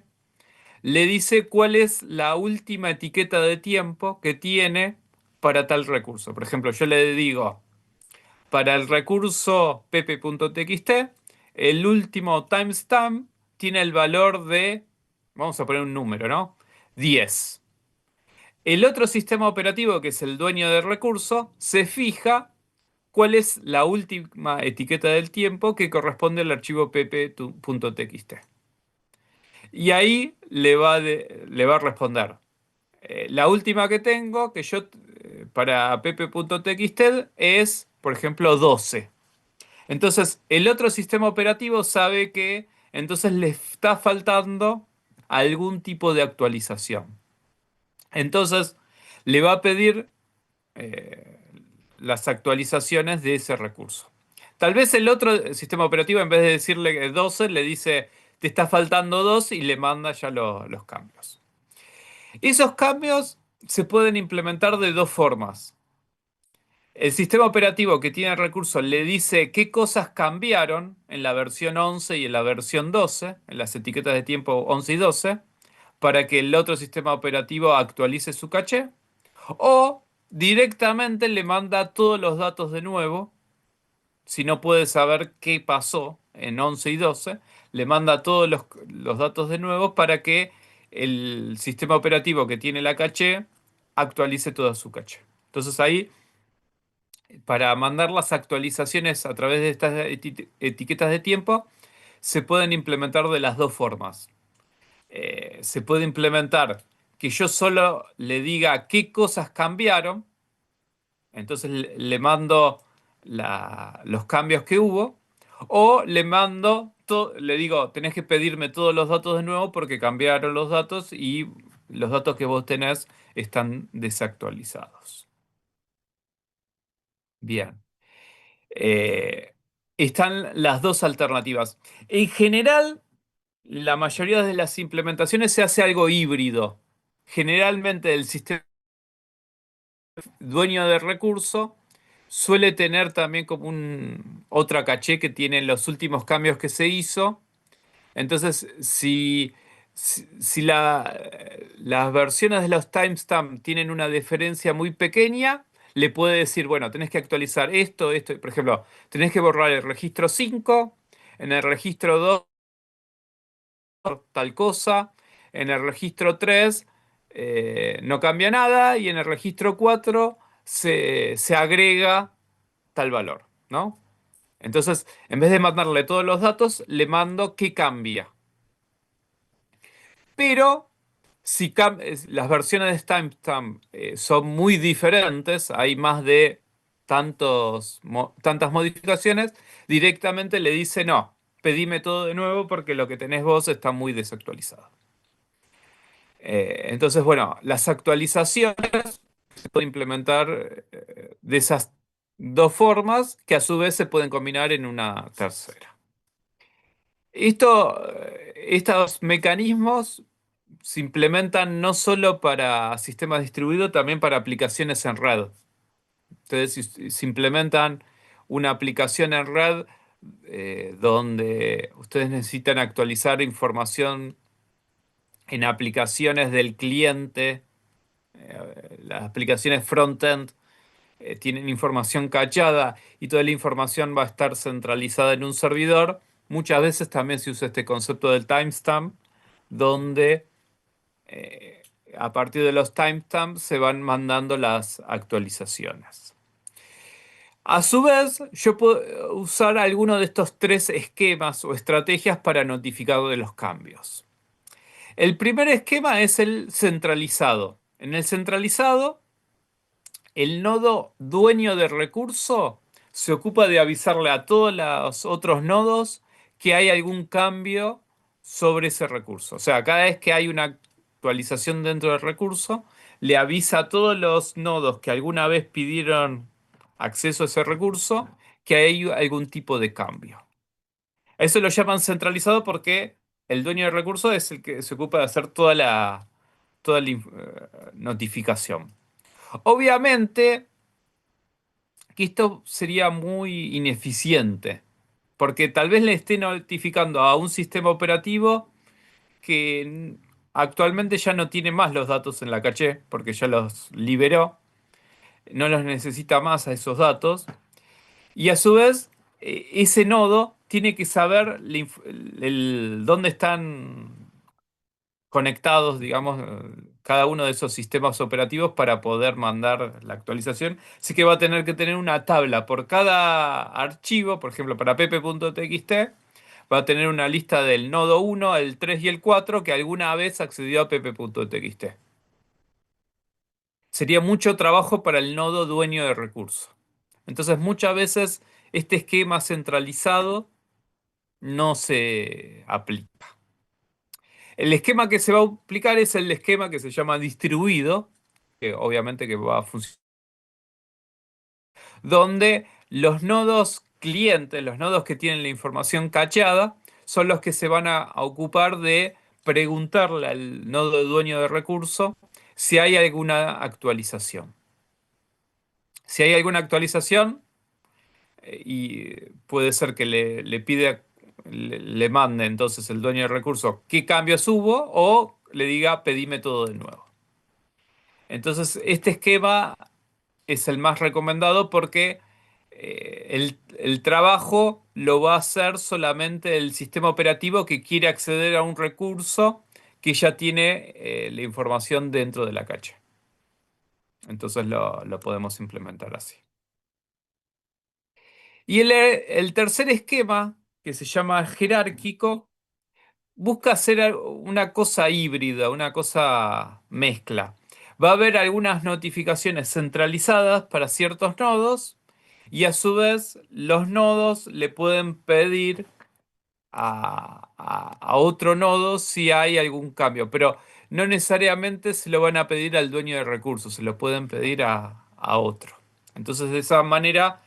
le dice cuál es la última etiqueta de tiempo que tiene para tal recurso. Por ejemplo, yo le digo, para el recurso pp.txt, el último timestamp tiene el valor de, vamos a poner un número, ¿no? 10. El otro sistema operativo, que es el dueño del recurso, se fija cuál es la última etiqueta del tiempo que corresponde al archivo pp.txt. Y ahí le va a responder. La última que tengo, que yo para pp.txt es, por ejemplo, 12. Entonces, el otro sistema operativo sabe que entonces le está faltando algún tipo de actualización. Entonces, le va a pedir las actualizaciones de ese recurso. Tal vez el otro sistema operativo, en vez de decirle 12, le dice, te está faltando 2 y le manda ya los cambios. Esos cambios se pueden implementar de dos formas. El sistema operativo que tiene el recurso le dice qué cosas cambiaron en la versión 11 y en la versión 12, en las etiquetas de tiempo 11 y 12, para que el otro sistema operativo actualice su caché, o directamente le manda todos los datos de nuevo. Si no puede saber qué pasó en 11 y 12, le manda todos los datos de nuevo para que el sistema operativo que tiene la caché actualice toda su caché. Entonces ahí, para mandar las actualizaciones a través de estas etiquetas de tiempo, se pueden implementar de las dos formas. Se puede implementar que yo solo le diga qué cosas cambiaron, entonces le mando los cambios que hubo, o le mando, le digo, tenés que pedirme todos los datos de nuevo porque cambiaron los datos y los datos que vos tenés están desactualizados. Bien. Eh, Están las dos alternativas. En general, la mayoría de las implementaciones se hace algo híbrido. Generalmente el sistema dueño del recurso suele tener también como otra caché que tiene los últimos cambios que se hizo. Entonces, si las versiones de los timestamps tienen una diferencia muy pequeña, le puede decir, bueno, tenés que actualizar esto, esto. Por ejemplo, tenés que borrar el registro 5, en el registro 2 tal cosa, en el registro 3 no cambia nada y en el registro 4 se agrega tal valor, ¿no? Entonces, en vez de mandarle todos los datos, le mando qué cambia. Pero si las versiones de timestamp son muy diferentes, hay más de tantas modificaciones, directamente le dice no, pedime todo de nuevo porque lo que tenés vos está muy desactualizado. Entonces, bueno, las actualizaciones se pueden implementar de esas dos formas que a su vez se pueden combinar en una tercera. Estos mecanismos se implementan no solo para sistemas distribuidos, también para aplicaciones en red. Entonces, si se implementan una aplicación en red donde ustedes necesitan actualizar información en aplicaciones del cliente, las aplicaciones frontend tienen información cachada y toda la información va a estar centralizada en un servidor. Muchas veces también se usa este concepto del timestamp, donde a partir de los timestamps se van mandando las actualizaciones. A su vez, yo puedo usar alguno de estos tres esquemas o estrategias para notificar de los cambios. El primer esquema es el centralizado. En el centralizado, el nodo dueño del recurso se ocupa de avisarle a todos los otros nodos que hay algún cambio sobre ese recurso. O sea, cada vez que hay una actualización dentro del recurso, le avisa a todos los nodos que alguna vez pidieron acceso a ese recurso que hay algún tipo de cambio. Eso lo llaman centralizado porque el dueño del recurso es el que se ocupa de hacer toda la notificación. Obviamente que esto sería muy ineficiente, porque tal vez le esté notificando a un sistema operativo que actualmente ya no tiene más los datos en la caché, porque ya los liberó, no los necesita más a esos datos, y a su vez ese nodo tiene que saber dónde están conectados, digamos, cada uno de esos sistemas operativos para poder mandar la actualización. Así que va a tener que tener una tabla por cada archivo, por ejemplo, para pp.txt, va a tener una lista del nodo uno, el 3 y el 4 que alguna vez accedió a pp.txt. Sería mucho trabajo para el nodo dueño de recurso. Entonces, muchas veces este esquema centralizado no se aplica. El esquema que se va a aplicar es el esquema que se llama distribuido, que obviamente que va a funcionar, donde los nodos clientes, los nodos que tienen la información cacheada, son los que se van a ocupar de preguntarle al nodo dueño de recurso si hay alguna actualización. Si hay alguna actualización, y puede ser que le pida, le mande entonces el dueño de recurso qué cambios hubo o le diga pedime todo de nuevo. Entonces, este esquema es el más recomendado porque el trabajo lo va a hacer solamente el sistema operativo que quiere acceder a un recurso que ya tiene la información dentro de la caché. Entonces lo podemos implementar así. Y el tercer esquema, que se llama jerárquico, busca hacer una cosa híbrida, una cosa mezcla. Va a haber algunas notificaciones centralizadas para ciertos nodos y a su vez los nodos le pueden pedir a otro nodo si hay algún cambio, pero no necesariamente se lo van a pedir al dueño de recursos, se lo pueden pedir a otro. Entonces de esa manera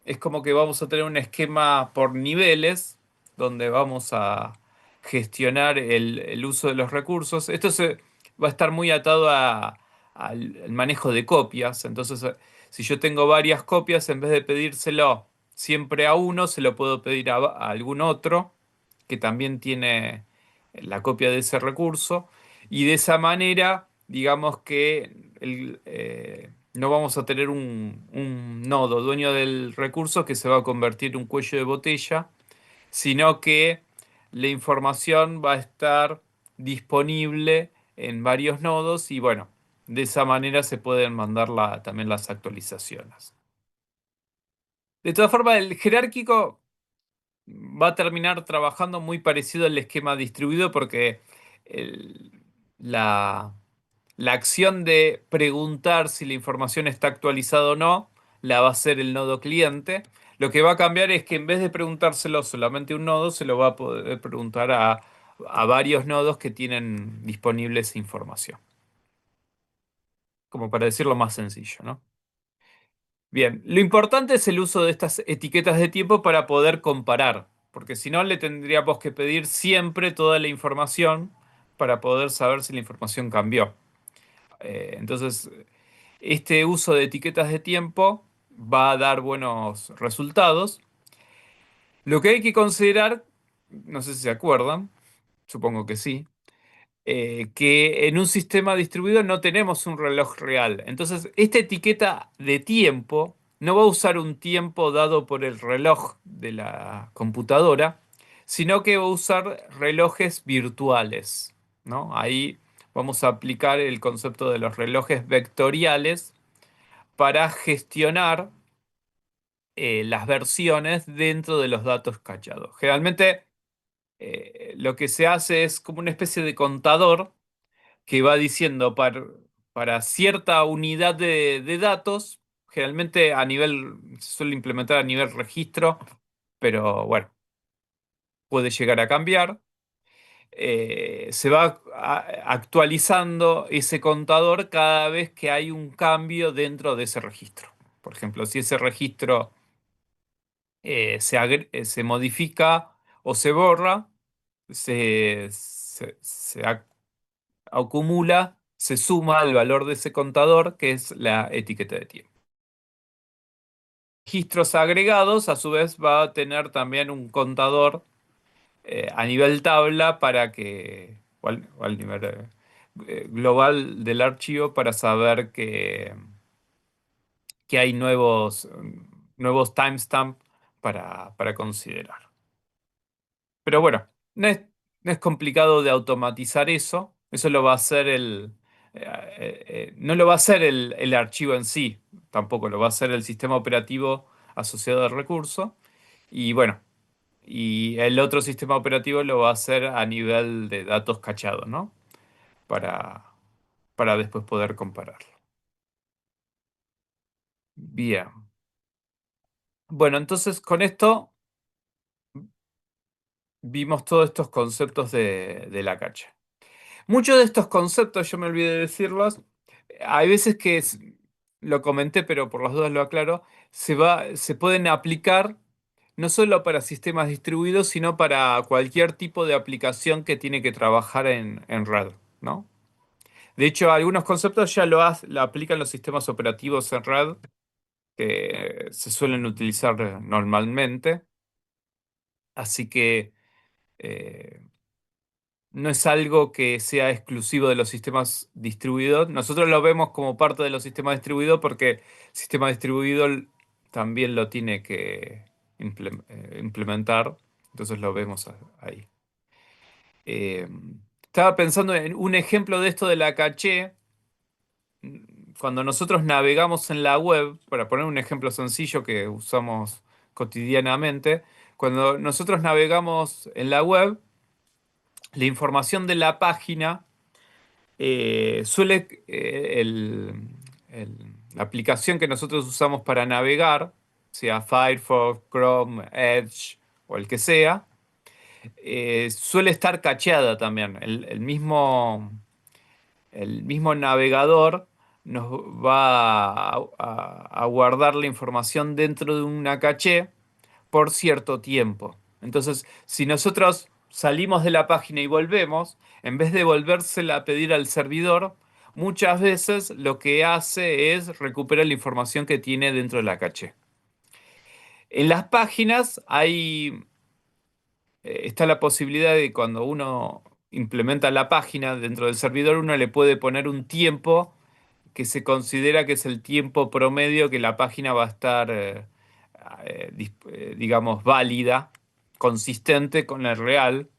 es como que vamos a tener un esquema por niveles donde vamos a gestionar el uso de los recursos. Va a estar muy atado al manejo de copias. Entonces, si yo tengo varias copias, en vez de pedírselo siempre a uno, se lo puedo pedir a algún otro que también tiene la copia de ese recurso. Y de esa manera, digamos que no vamos a tener un nodo dueño del recurso que se va a convertir en un cuello de botella, sino que la información va a estar disponible en varios nodos y bueno, de esa manera se pueden mandar también las actualizaciones. De todas formas, el jerárquico va a terminar trabajando muy parecido al esquema distribuido porque el- la, la acción de preguntar si la información está actualizada o no la va a hacer el nodo cliente. Lo que va a cambiar es que en vez de preguntárselo solamente a un nodo, se lo va a poder preguntar a varios nodos que tienen disponible esa información. Como para decirlo más sencillo, ¿no? Bien, lo importante es el uso de estas etiquetas de tiempo para poder comparar, porque si no le tendríamos que pedir siempre toda la información para poder saber si la información cambió. Entonces, este uso de etiquetas de tiempo va a dar buenos resultados. Lo que hay que considerar, no sé si se acuerdan, supongo que sí, que en un sistema distribuido no tenemos un reloj real. Entonces, esta etiqueta de tiempo no va a usar un tiempo dado por el reloj de la computadora, sino que va a usar relojes virtuales, ¿no? Ahí vamos a aplicar el concepto de los relojes vectoriales para gestionar las versiones dentro de los datos cachados. Generalmente, lo que se hace es como una especie de contador que va diciendo para cierta unidad de datos, generalmente se suele implementar a nivel registro, pero bueno, puede llegar a cambiar. Se va actualizando ese contador cada vez que hay un cambio dentro de ese registro. Por ejemplo, si ese registro se modifica o se borra, se acumula, se suma al valor de ese contador, que es la etiqueta de tiempo. Registros agregados, a su vez, va a tener también un contador a nivel tabla para que, o al nivel global del archivo para saber que hay nuevos timestamps para considerar. Pero bueno, no es complicado de automatizar eso. Eso lo va a hacer no lo va a hacer el archivo en sí, tampoco lo va a hacer el sistema operativo asociado al recurso. Y bueno, y el otro sistema operativo lo va a hacer a nivel de datos cachados, ¿no? Para, para después poder compararlo. Bien. Bueno, entonces con esto vimos todos estos conceptos de la cacha. Muchos de estos conceptos, yo me olvidé de decirlos, hay veces que lo comenté, pero por las dudas lo aclaro, se pueden aplicar no solo para sistemas distribuidos, sino para cualquier tipo de aplicación que tiene que trabajar en red, ¿no? De hecho, algunos conceptos ya lo aplican los sistemas operativos en red, que se suelen utilizar normalmente, así que eh, no es algo que sea exclusivo de los sistemas distribuidos. Nosotros lo vemos como parte de los sistemas distribuidos porque el sistema distribuido también lo tiene que implementar, entonces lo vemos ahí. Eh, Estaba pensando en un ejemplo de esto de la caché. Cuando nosotros navegamos en la web, para poner un ejemplo sencillo que usamos cotidianamente, cuando nosotros navegamos en la web, la información de la página la aplicación que nosotros usamos para navegar, sea Firefox, Chrome, Edge o el que sea, suele estar cacheada también. El mismo navegador nos va a guardar la información dentro de una caché por cierto tiempo. Entonces, si nosotros salimos de la página y volvemos, en vez de volvérsela a pedir al servidor, muchas veces lo que hace es recuperar la información que tiene dentro de la caché. En las páginas está la posibilidad de cuando uno implementa la página dentro del servidor, uno le puede poner un tiempo que se considera que es el tiempo promedio que la página va a estar, digamos, válida, consistente con el real.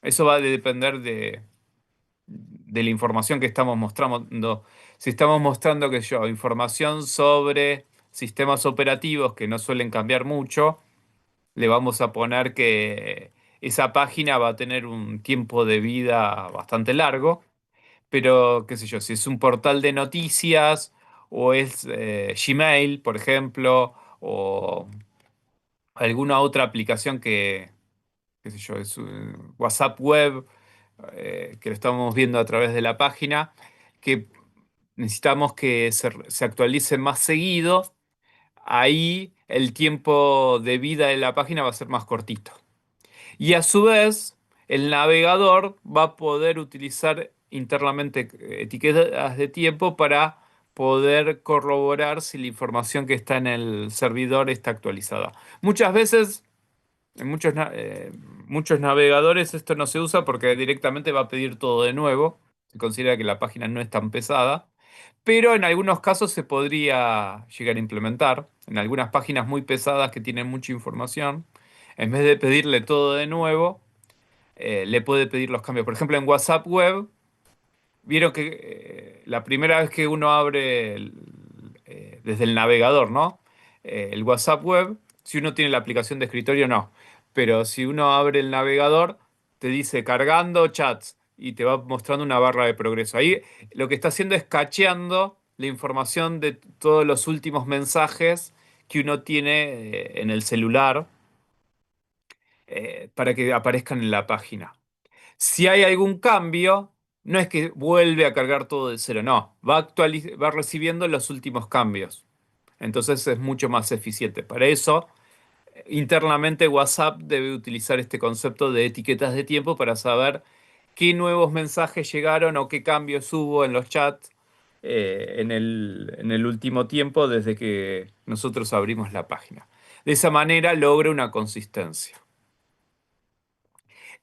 Eso va a depender de la información que estamos mostrando. Si estamos mostrando, que yo, información sobre sistemas operativos que no suelen cambiar mucho, le vamos a poner que esa página va a tener un tiempo de vida bastante largo. Pero, qué sé yo, si es un portal de noticias o es Gmail, por ejemplo, o alguna otra aplicación qué sé yo, es WhatsApp web, que lo estamos viendo a través de la página, que necesitamos que se actualice más seguido, ahí el tiempo de vida de la página va a ser más cortito. Y a su vez, el navegador va a poder utilizar internamente etiquetas de tiempo para poder corroborar si la información que está en el servidor está actualizada. Muchas veces, en muchos navegadores esto no se usa porque directamente va a pedir todo de nuevo. Se considera que la página no es tan pesada. Pero en algunos casos se podría llegar a implementar. En algunas páginas muy pesadas que tienen mucha información, en vez de pedirle todo de nuevo, le puede pedir los cambios. Por ejemplo, en WhatsApp Web, vieron que la primera vez que uno abre desde el navegador, ¿no? El WhatsApp Web, si uno tiene la aplicación de escritorio, no. Pero si uno abre el navegador, te dice cargando chats y te va mostrando una barra de progreso. Ahí lo que está haciendo es cacheando la información de todos los últimos mensajes que uno tiene en el celular para que aparezcan en la página. Si hay algún cambio, no es que vuelve a cargar todo de cero, no, va recibiendo los últimos cambios. Entonces es mucho más eficiente. Para eso, Internamente WhatsApp debe utilizar este concepto de etiquetas de tiempo para saber qué nuevos mensajes llegaron o qué cambios hubo en los chats en el último tiempo desde que nosotros abrimos la página. De esa manera logra una consistencia.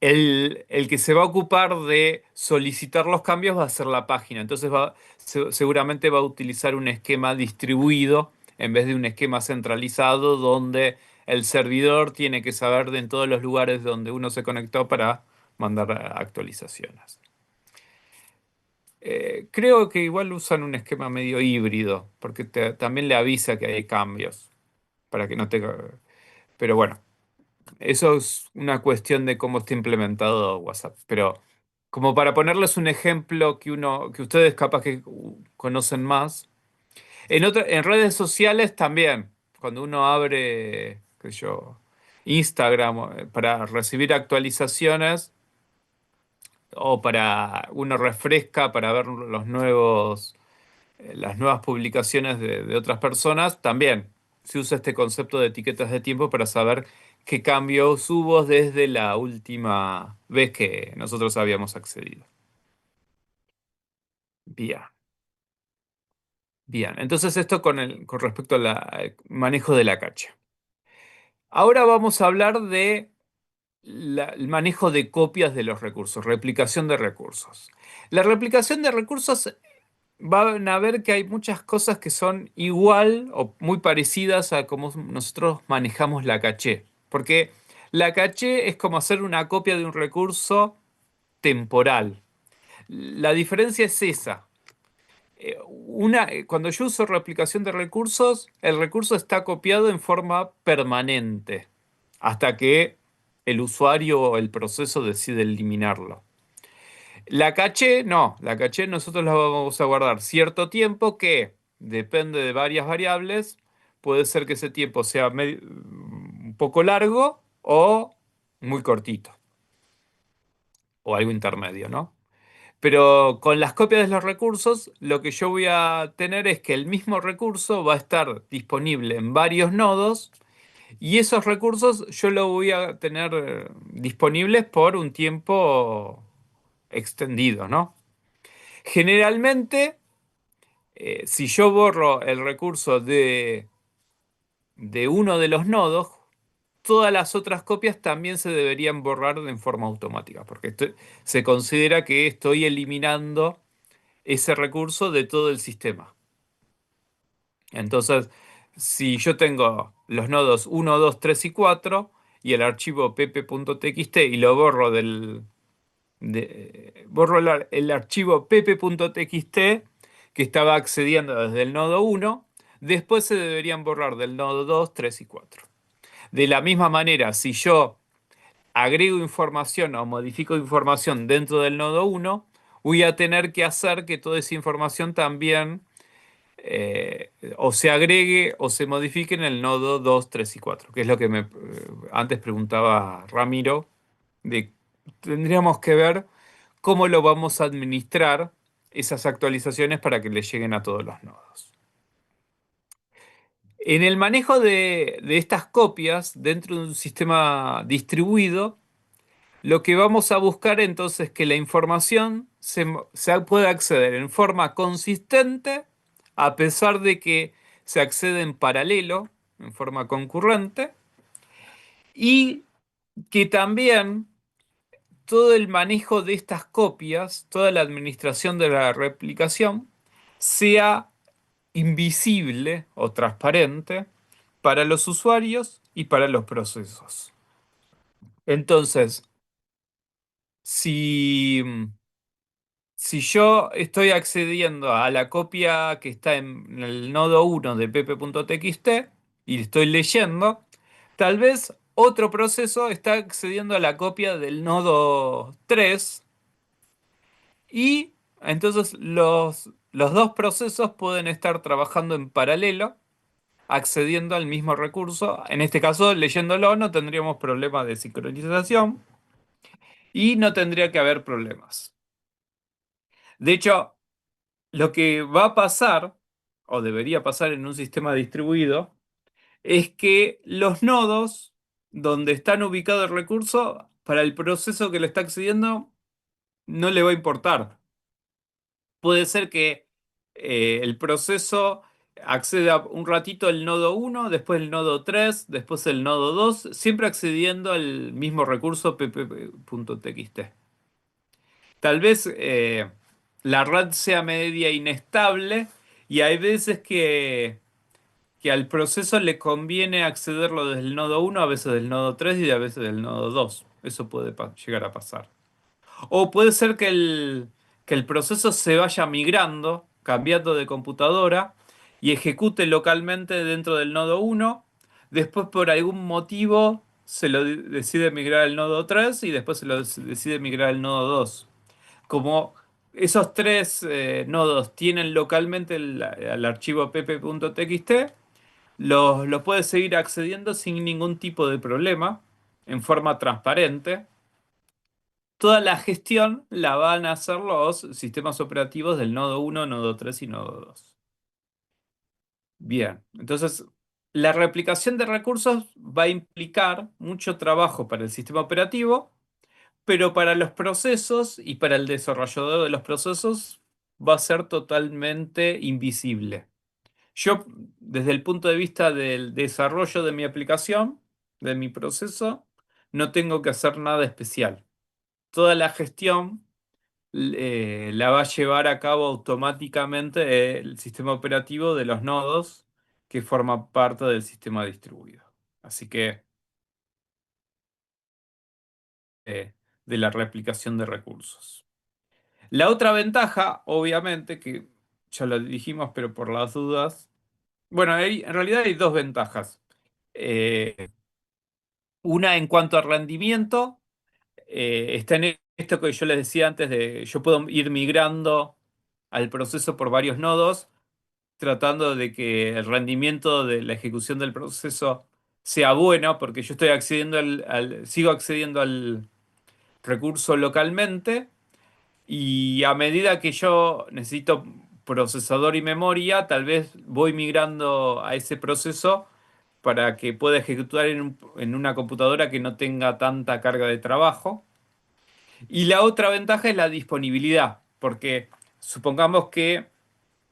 El que se va a ocupar de solicitar los cambios va a ser la página. Entonces seguramente va a utilizar un esquema distribuido en vez de un esquema centralizado donde el servidor tiene que saber de en todos los lugares donde uno se conectó para mandar actualizaciones. Creo que igual usan un esquema medio híbrido, porque también le avisa que hay cambios, para que no te... Pero bueno, eso es una cuestión de cómo está implementado WhatsApp. Pero como para ponerles un ejemplo que ustedes capaz que conocen más, en redes sociales también, cuando uno abre, qué sé yo, Instagram para recibir actualizaciones o para uno refresca para ver las nuevas publicaciones de otras personas, también se usa este concepto de etiquetas de tiempo para saber qué cambios hubo desde la última vez que nosotros habíamos accedido. Bien, bien. Entonces esto con respecto al manejo de la cacha. Ahora vamos a hablar de el manejo de copias de los recursos, replicación de recursos. La replicación de recursos van a ver que hay muchas cosas que son igual o muy parecidas a cómo nosotros manejamos la caché. Porque la caché es como hacer una copia de un recurso temporal. La diferencia es esa. Cuando yo uso replicación de recursos, el recurso está copiado en forma permanente hasta que el usuario o el proceso decide eliminarlo. La caché, no, la caché nosotros la vamos a guardar cierto tiempo que depende de varias variables. Puede ser que ese tiempo sea un poco largo o muy cortito o algo intermedio, ¿no? Pero con las copias de los recursos, lo que yo voy a tener es que el mismo recurso va a estar disponible en varios nodos y esos recursos yo los voy a tener disponibles por un tiempo extendido, ¿no? Generalmente, si yo borro el recurso de uno de los nodos, todas las otras copias también se deberían borrar en forma automática, porque se considera que estoy eliminando ese recurso de todo el sistema. Entonces, si yo tengo los nodos uno, 2, 3 y 4 y el archivo pp.txt y lo borro borro el archivo pp.txt que estaba accediendo desde el nodo uno, después se deberían borrar del nodo 2, 3 y 4. De la misma manera, si yo agrego información o modifico información dentro del nodo uno, voy a tener que hacer que toda esa información también o se agregue o se modifique en el nodo 2, 3 y 4, que es lo que antes preguntaba Ramiro, de tendríamos que ver cómo lo vamos a administrar esas actualizaciones para que le lleguen a todos los nodos. En el manejo de estas copias dentro de un sistema distribuido, lo que vamos a buscar entonces es que la información se pueda acceder en forma consistente, a pesar de que se accede en paralelo, en forma concurrente, y que también todo el manejo de estas copias, toda la administración de la replicación, sea invisible o transparente para los usuarios y para los procesos. Entonces, si, si yo estoy accediendo a la copia que está en el nodo uno de pp.txt y estoy leyendo, tal vez otro proceso está accediendo a la copia del nodo 3 y entonces los dos procesos pueden estar trabajando en paralelo, accediendo al mismo recurso. En este caso, leyéndolo, no tendríamos problemas de sincronización y no tendría que haber problemas. De hecho, lo que va a pasar, o debería pasar en un sistema distribuido, es que los nodos donde están ubicados el recurso, para el proceso que le está accediendo, no le va a importar. Puede ser que el proceso acceda un ratito al nodo uno, después el nodo 3, después el nodo 2, siempre accediendo al mismo recurso pp.txt. Tal vez la red sea media inestable y hay veces que al proceso le conviene accederlo desde el nodo uno, a veces del nodo 3 y a veces del nodo 2. Eso puede llegar a pasar. O puede ser que el proceso se vaya migrando, cambiando de computadora y ejecute localmente dentro del nodo uno. Después, por algún motivo, se lo decide migrar al nodo 3 y después se lo decide migrar al nodo 2. Como esos tres nodos tienen localmente el archivo pp.txt, los puedes seguir accediendo sin ningún tipo de problema, en forma transparente. Toda la gestión la van a hacer los sistemas operativos del nodo uno, nodo 3 y nodo 2. Bien, entonces la replicación de recursos va a implicar mucho trabajo para el sistema operativo, pero para los procesos y para el desarrollador de los procesos va a ser totalmente invisible. Yo, desde el punto de vista del desarrollo de mi aplicación, de mi proceso, no tengo que hacer nada especial. Toda la gestión la va a llevar a cabo automáticamente el sistema operativo de los nodos que forma parte del sistema distribuido. Así que de la replicación de recursos. La otra ventaja, obviamente, que ya lo dijimos, pero por las dudas, bueno, en realidad hay dos ventajas. Eh, una en cuanto a rendimiento, está en esto que yo les decía antes de yo puedo ir migrando al proceso por varios nodos tratando de que el rendimiento de la ejecución del proceso sea bueno, porque yo estoy accediendo sigo accediendo al recurso localmente y a medida que yo necesito procesador y memoria, tal vez voy migrando a ese proceso para que pueda ejecutar en una computadora que no tenga tanta carga de trabajo. Y la otra ventaja es la disponibilidad, porque supongamos que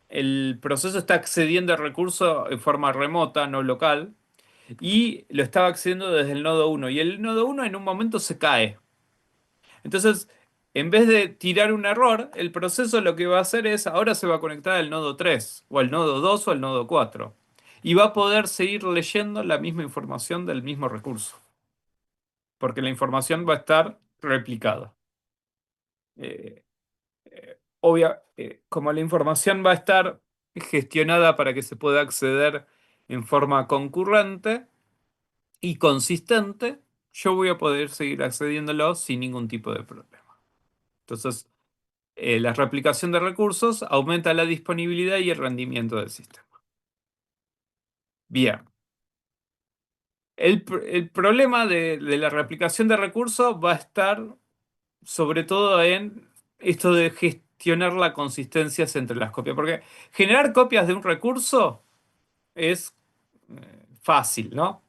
el proceso está accediendo al recurso en forma remota, no local, y lo estaba accediendo desde el nodo uno. Y el nodo uno en un momento se cae. Entonces, en vez de tirar un error, el proceso lo que va a hacer es, ahora se va a conectar al nodo 3 o al nodo 2 o al nodo 4. Y va a poder seguir leyendo la misma información del mismo recurso, porque la información va a estar replicada. Eh, como la información va a estar gestionada para que se pueda acceder en forma concurrente y consistente, yo voy a poder seguir accediéndolo sin ningún tipo de problema. Entonces, la replicación de recursos aumenta la disponibilidad y el rendimiento del sistema. Bien, el problema de la replicación de recursos va a estar sobre todo en esto de gestionar las consistencias entre las copias, porque generar copias de un recurso es fácil, ¿no?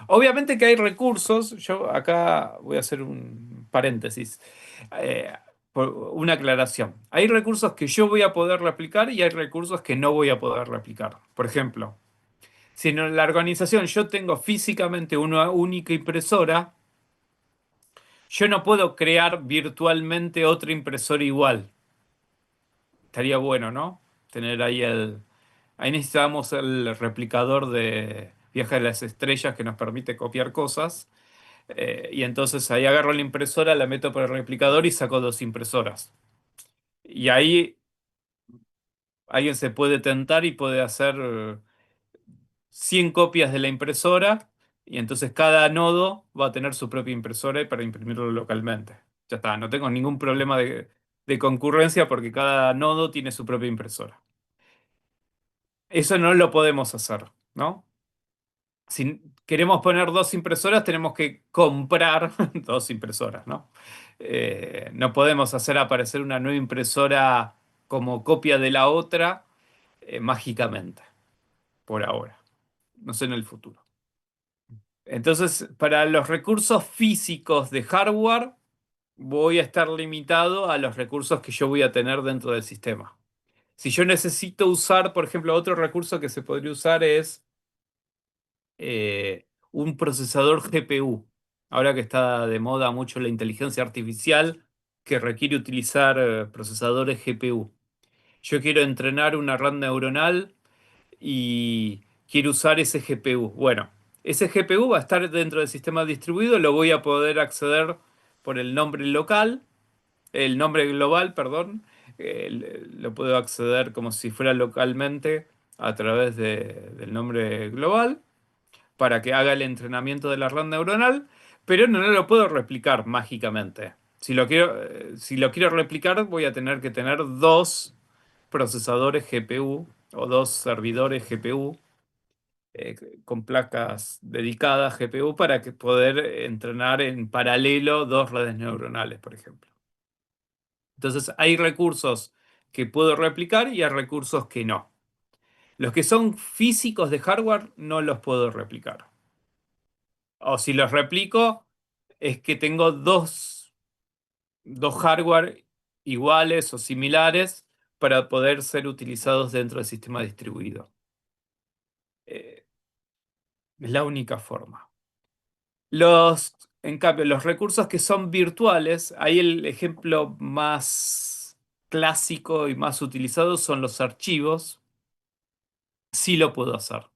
Obviamente que hay recursos, yo acá voy a hacer un paréntesis, eh, una aclaración. Hay recursos que yo voy a poder replicar y hay recursos que no voy a poder replicar. Por ejemplo, si en la organización yo tengo físicamente una única impresora, yo no puedo crear virtualmente otra impresora igual. Estaría bueno, ¿no? Tener ahí el... Ahí necesitamos el replicador de Viaje a las Estrellas que nos permite copiar cosas. Y entonces ahí agarro la impresora, la meto por el replicador y saco dos impresoras. Y ahí alguien se puede tentar y puede hacer 100 copias de la impresora. Y entonces cada nodo va a tener su propia impresora para imprimirlo localmente. Ya está, no tengo ningún problema de concurrencia porque cada nodo tiene su propia impresora. Eso no lo podemos hacer, ¿no? Si queremos poner dos impresoras, tenemos que comprar dos impresoras, ¿no? No podemos hacer aparecer una nueva impresora como copia de la otra mágicamente, por ahora. No sé en el futuro. Entonces, para los recursos físicos de hardware, voy a estar limitado a los recursos que yo voy a tener dentro del sistema. Si yo necesito usar, por ejemplo, otro recurso que se podría usar es un procesador GPU. Ahora que está de moda mucho la inteligencia artificial, que requiere utilizar procesadores GPU. Yo quiero entrenar una red neuronal y quiero usar ese GPU. Bueno, ese GPU va a estar dentro del sistema distribuido, lo voy a poder acceder por el nombre local, el nombre global, perdón. Lo puedo acceder como si fuera localmente a través del nombre global para que haga el entrenamiento de la red neuronal, pero no lo puedo replicar mágicamente. Si lo quiero replicar, voy a tener que tener dos procesadores GPU o dos servidores GPU eh, con placas dedicadas GPU para que poder entrenar en paralelo dos redes neuronales, por ejemplo. Entonces, hay recursos que puedo replicar y hay recursos que no. Los que son físicos de hardware no los puedo replicar. O si los replico, es que tengo dos hardware iguales o similares para poder ser utilizados dentro del sistema distribuido. Eh, es la única forma. En cambio, los recursos que son virtuales, ahí el ejemplo más clásico y más utilizado son los archivos. Sí lo puedo hacer.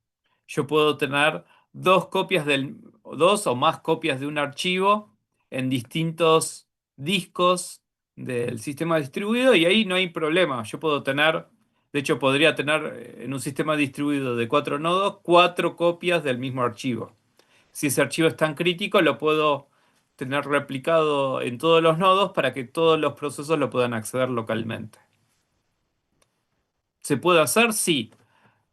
Yo puedo tener dos o más copias de un archivo en distintos discos del sistema distribuido y ahí no hay problema. Yo puedo tener, de hecho, podría tener en un sistema distribuido de 4 nodos, 4 copias del mismo archivo. Si ese archivo es tan crítico, lo puedo tener replicado en todos los nodos para que todos los procesos lo puedan acceder localmente. ¿Se puede hacer? Sí.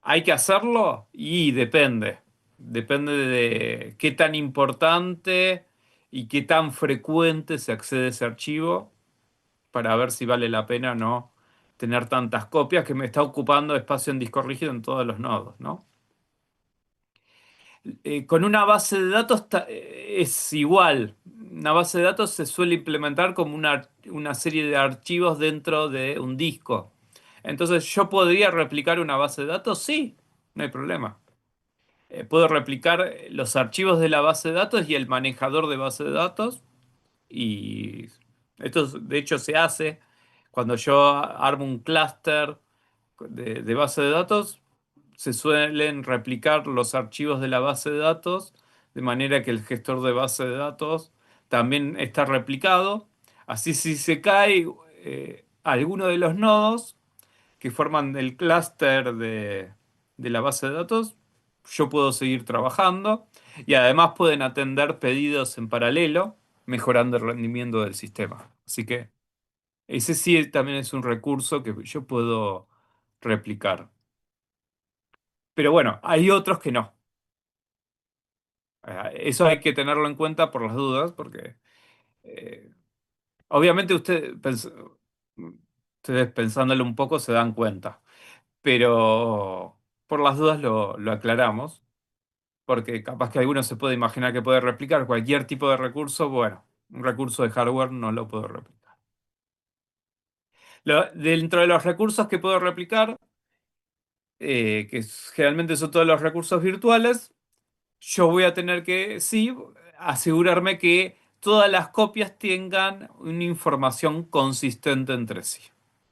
¿Hay que hacerlo? Y depende. Depende de qué tan importante y qué tan frecuente se accede a ese archivo para ver si vale la pena o no tener tantas copias que me está ocupando espacio en disco rígido en todos los nodos, ¿no? Con una base de datos es igual. Una base de datos se suele implementar como una serie de archivos dentro de un disco. Entonces, ¿yo podría replicar una base de datos? Sí, no hay problema. Puedo replicar los archivos de la base de datos y el manejador de base de datos. Y esto, de hecho, se hace cuando yo armo un clúster de base de datos. Se suelen replicar los archivos de la base de datos de manera que el gestor de base de datos también está replicado. Así, si se cae alguno de los nodos que forman el clúster de la base de datos, yo puedo seguir trabajando y además pueden atender pedidos en paralelo, mejorando el rendimiento del sistema. Así que ese sí también es un recurso que yo puedo replicar. Pero bueno, hay otros que no. Eso hay que tenerlo en cuenta por las dudas, porque eh, obviamente ustedes pensándolo un poco se dan cuenta, pero por las dudas lo aclaramos, porque capaz que alguno se puede imaginar que puede replicar cualquier tipo de recurso. Bueno, un recurso de hardware no lo puedo replicar. Dentro de los recursos que puedo replicar, generalmente son todos los recursos virtuales, yo voy a tener que, sí, asegurarme que todas las copias tengan una información consistente entre sí.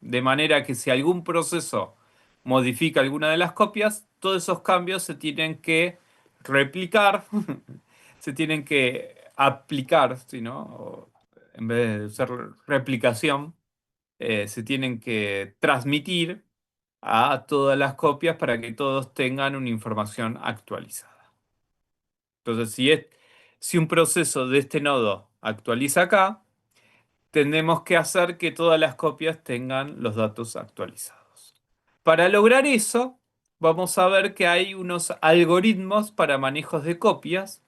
De manera que si algún proceso modifica alguna de las copias, todos esos cambios se tienen que replicar, se tienen que aplicar, ¿sí, no? En vez de usar replicación, se tienen que transmitir a todas las copias para que todos tengan una información actualizada. Entonces, si un proceso de este nodo actualiza acá, tenemos que hacer que todas las copias tengan los datos actualizados. Para lograr eso, vamos a ver que hay unos algoritmos para manejos de copias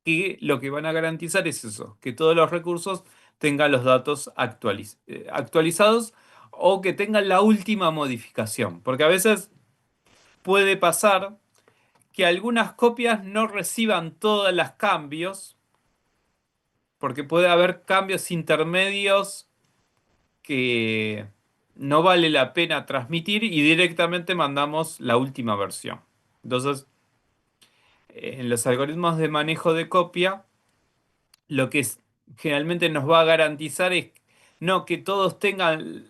que lo que van a garantizar es eso, que todos los recursos tengan los datos actualizados o que tengan la última modificación. Porque a veces puede pasar que algunas copias no reciban todos los cambios, porque puede haber cambios intermedios que no vale la pena transmitir y directamente mandamos la última versión. Entonces, en los algoritmos de manejo de copia, lo que generalmente nos va a garantizar es no que todos tengan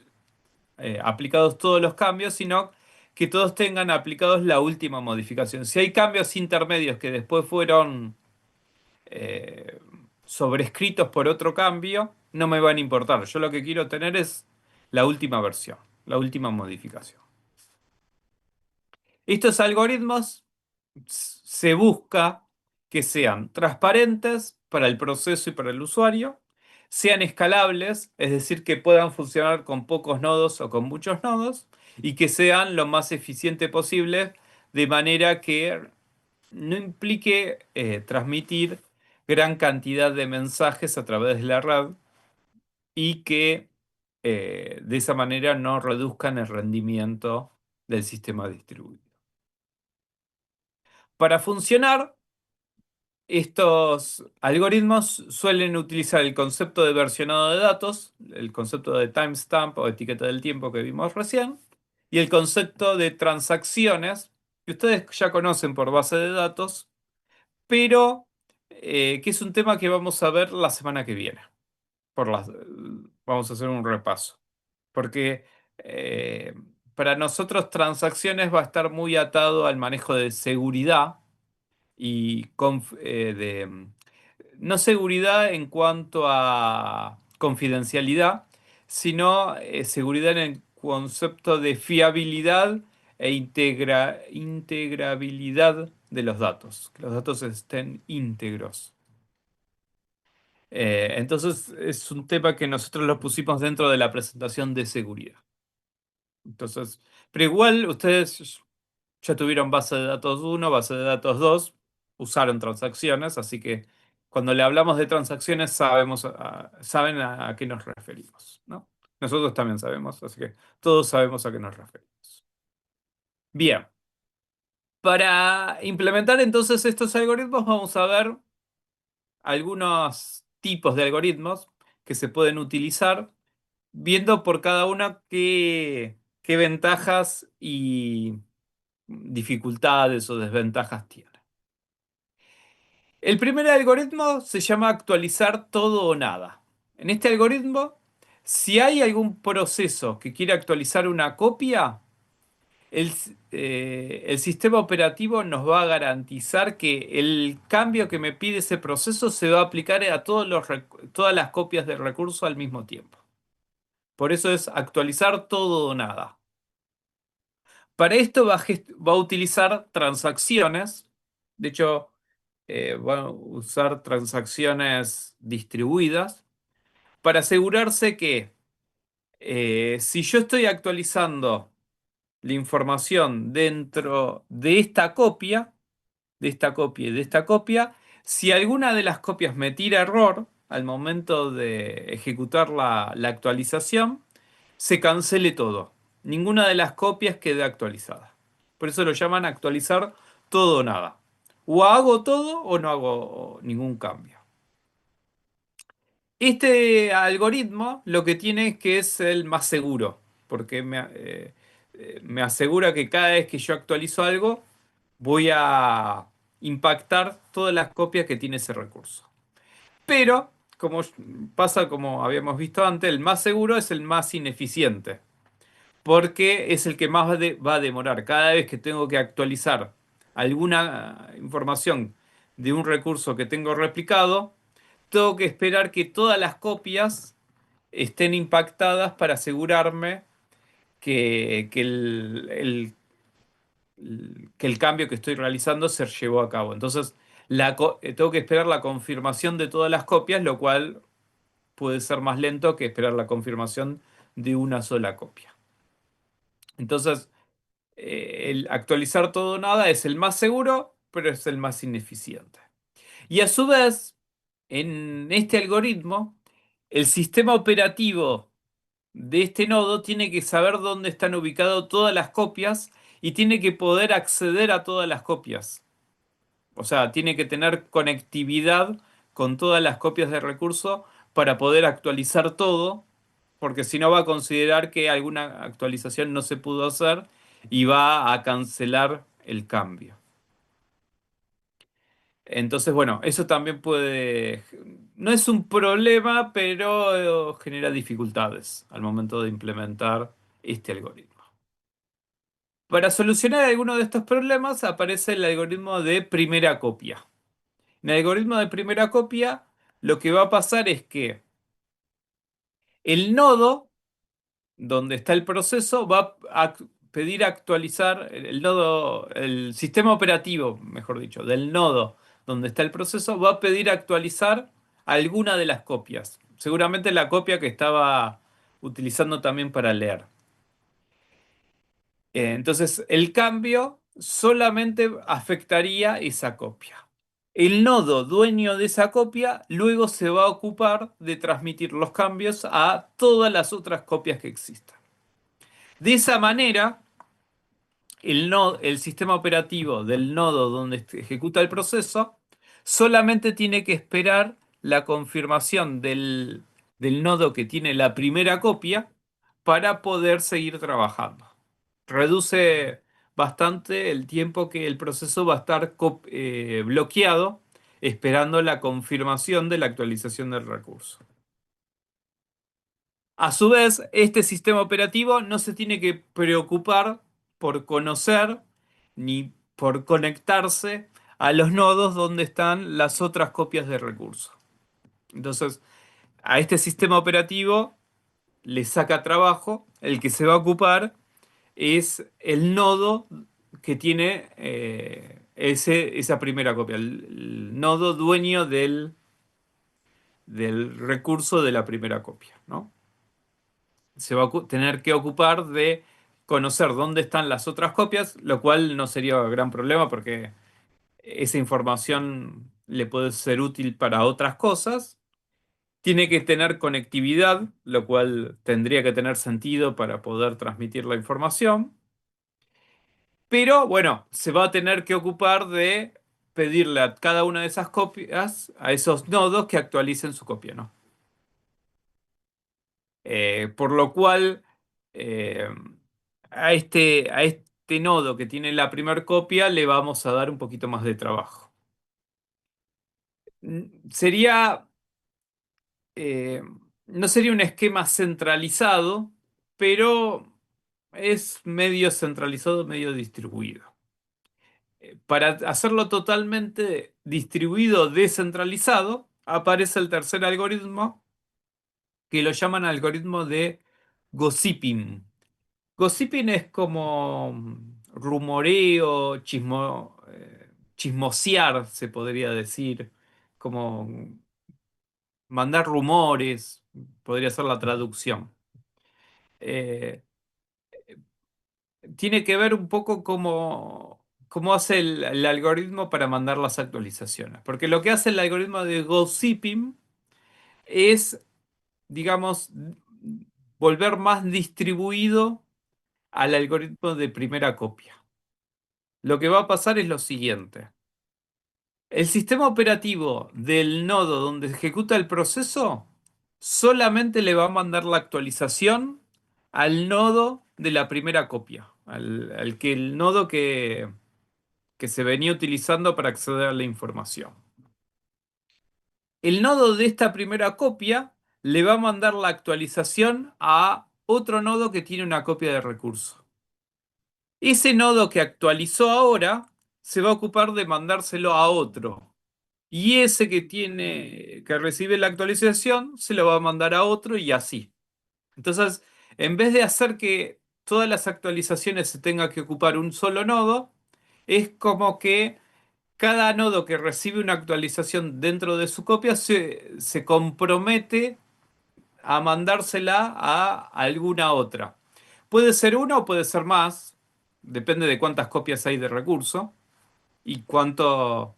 aplicados todos los cambios, sino que todos tengan aplicados la última modificación. Si hay cambios intermedios que después fueron eh, sobrescritos por otro cambio, no me van a importar. Yo lo que quiero tener es la última versión, la última modificación. Estos algoritmos se busca que sean transparentes para el proceso y para el usuario, sean escalables, es decir, que puedan funcionar con pocos nodos o con muchos nodos, y que sean lo más eficiente posible, de manera que no implique transmitir gran cantidad de mensajes a través de la red y que de esa manera no reduzcan el rendimiento del sistema distribuido. Para funcionar, estos algoritmos suelen utilizar el concepto de versionado de datos, el concepto de timestamp o etiqueta del tiempo que vimos recién, y el concepto de transacciones, que ustedes ya conocen por base de datos, pero que es un tema que vamos a ver la semana que viene. Vamos a hacer un repaso, porque eh, para nosotros transacciones va a estar muy atado al manejo de seguridad y no seguridad en cuanto a confidencialidad, sino seguridad en el concepto de fiabilidad e integrabilidad de los datos, que los datos estén íntegros. Entonces es un tema que nosotros lo pusimos dentro de la presentación de seguridad. Entonces, pero igual ustedes ya tuvieron base de datos uno, base de datos 2, usaron transacciones, así que cuando le hablamos de transacciones saben a qué nos referimos, ¿no? Nosotros también sabemos, así que todos sabemos a qué nos referimos. Bien, para implementar entonces estos algoritmos vamos a ver algunos tipos de algoritmos que se pueden utilizar, viendo por cada uno qué ventajas y dificultades o desventajas tiene. El primer algoritmo se llama actualizar todo o nada. En este algoritmo, si hay algún proceso que quiere actualizar una copia, el sistema operativo nos va a garantizar que el cambio que me pide ese proceso se va a aplicar a todas las copias del recurso al mismo tiempo. Por eso es actualizar todo o nada. Para esto va a utilizar transacciones. De hecho, va a usar transacciones distribuidas para asegurarse que si yo estoy actualizando la información dentro de esta copia, de esta copia y de esta copia, si alguna de las copias me tira error al momento de ejecutar la actualización, se cancele todo. Ninguna de las copias quede actualizada. Por eso lo llaman actualizar todo o nada. O hago todo o no hago ningún cambio. Este algoritmo lo que tiene es que es el más seguro, porque me asegura que cada vez que yo actualizo algo, voy a impactar todas las copias que tiene ese recurso. Pero, como pasa como habíamos visto antes, el más seguro es el más ineficiente, porque es el que más va a demorar. Cada vez que tengo que actualizar alguna información de un recurso que tengo replicado, tengo que esperar que todas las copias estén impactadas para asegurarme que el cambio que estoy realizando se llevó a cabo. Entonces, tengo que esperar la confirmación de todas las copias, lo cual puede ser más lento que esperar la confirmación de una sola copia. Entonces, el actualizar todo o nada es el más seguro, pero es el más ineficiente. Y a su vez, en este algoritmo, el sistema operativo de este nodo tiene que saber dónde están ubicadas todas las copias y tiene que poder acceder a todas las copias. O sea, tiene que tener conectividad con todas las copias de recurso para poder actualizar todo, porque si no va a considerar que alguna actualización no se pudo hacer y va a cancelar el cambio. Entonces, bueno, eso también puede, no es un problema, pero genera dificultades al momento de implementar este algoritmo. Para solucionar alguno de estos problemas aparece el algoritmo de primera copia. En el algoritmo de primera copia, lo que va a pasar es que el nodo donde está el proceso va a pedir actualizar el nodo, el sistema operativo, mejor dicho, del nodo donde está el proceso, va a pedir actualizar alguna de las copias. Seguramente la copia que estaba utilizando también para leer. Entonces, el cambio solamente afectaría esa copia. El nodo dueño de esa copia luego se va a ocupar de transmitir los cambios a todas las otras copias que existan. De esa manera, el sistema operativo del nodo donde se ejecuta el proceso solamente tiene que esperar la confirmación del nodo que tiene la primera copia para poder seguir trabajando. Reduce bastante el tiempo que el proceso va a estar bloqueado esperando la confirmación de la actualización del recurso. A su vez, este sistema operativo no se tiene que preocupar por conocer ni por conectarse a los nodos donde están las otras copias de recurso. Entonces, a este sistema operativo le saca trabajo, el que se va a ocupar es el nodo que tiene esa primera copia, el nodo dueño del recurso de la primera copia, ¿no? Se va a tener que ocupar de conocer dónde están las otras copias, lo cual no sería gran problema porque esa información le puede ser útil para otras cosas. Tiene que tener conectividad, lo cual tendría que tener sentido para poder transmitir la información. Pero bueno, se va a tener que ocupar de pedirle a cada una de esas copias, a esos nodos, que actualicen su copia, ¿no? Por lo cual, eh, a este nodo que tiene la primera copia le vamos a dar un poquito más de trabajo. Sería, eh, no sería un esquema centralizado, pero es medio centralizado, medio distribuido. Para hacerlo totalmente distribuido, descentralizado, aparece el tercer algoritmo que lo llaman algoritmo de gossiping. Gossiping es como rumoreo, chismosear, se podría decir, como mandar rumores, podría ser la traducción. Eh, Tiene que ver un poco cómo hace el algoritmo para mandar las actualizaciones. Porque lo que hace el algoritmo de gossiping es, digamos, volver más distribuido al algoritmo de primera copia. Lo que va a pasar es lo siguiente. El sistema operativo del nodo donde se ejecuta el proceso solamente le va a mandar la actualización al nodo de la primera copia, el nodo que se venía utilizando para acceder a la información. El nodo de esta primera copia le va a mandar la actualización a otro nodo que tiene una copia de recurso. Ese nodo que actualizó ahora se va a ocupar de mandárselo a otro. Y ese que recibe la actualización se lo va a mandar a otro y así. Entonces, en vez de hacer que todas las actualizaciones se tenga que ocupar un solo nodo, es como que cada nodo que recibe una actualización dentro de su copia se compromete a mandársela a alguna otra. Puede ser una o puede ser más, depende de cuántas copias hay de recurso y cuánto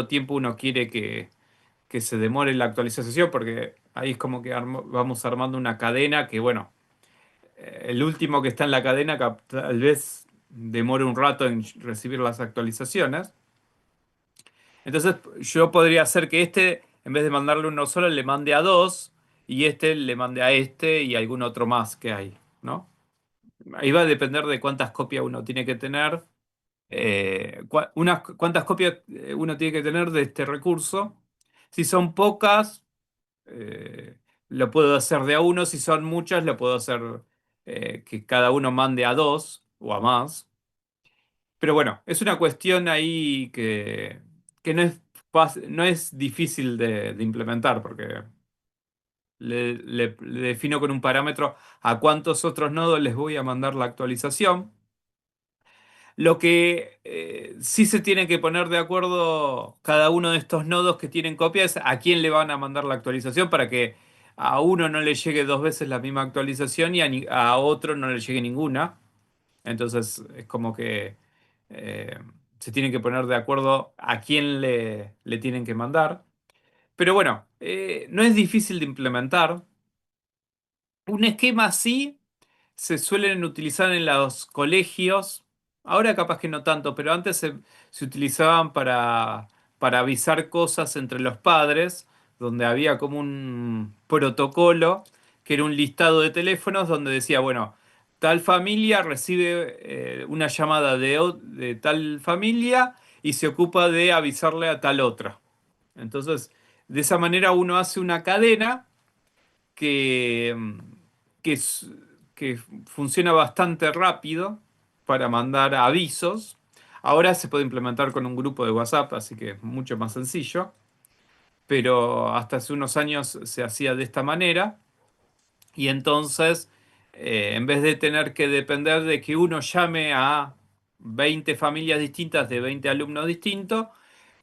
tiempo uno quiere que se demore la actualización, porque ahí es como que vamos armando una cadena que, bueno, el último que está en la cadena tal vez demore un rato en recibir las actualizaciones. Entonces yo podría hacer que este, en vez de mandarle uno solo, le mande a dos y este le mande a este y algún otro más que hay, ¿no? Ahí va a depender de cuántas copias uno tiene que tener, cuántas copias uno tiene que tener de este recurso. Si son pocas, eh, lo puedo hacer de a uno. Si son muchas, lo puedo hacer que cada uno mande a dos o a más. Pero bueno, es una cuestión ahí que no es difícil de implementar, porque le defino con un parámetro a cuántos otros nodos les voy a mandar la actualización. Lo que sí se tiene que poner de acuerdo cada uno de estos nodos que tienen copia es a quién le van a mandar la actualización para que a uno no le llegue dos veces la misma actualización y a otro no le llegue ninguna. Entonces es como que eh, se tienen que poner de acuerdo a quién le tienen que mandar. Pero bueno, no es difícil de implementar. Un esquema así se suelen utilizar en los colegios. Ahora capaz que no tanto, pero antes se utilizaban para avisar cosas entre los padres, donde había como un protocolo, que era un listado de teléfonos donde decía, bueno, tal familia recibe una llamada de tal familia y se ocupa de avisarle a tal otra. Entonces, de esa manera uno hace una cadena que, que, es- que funciona bastante rápido para mandar avisos. Ahora se puede implementar con un grupo de WhatsApp, así que es mucho más sencillo, pero hasta hace unos años se hacía de esta manera y entonces, en vez de tener que depender de que uno llame a 20 familias distintas de 20 alumnos distintos,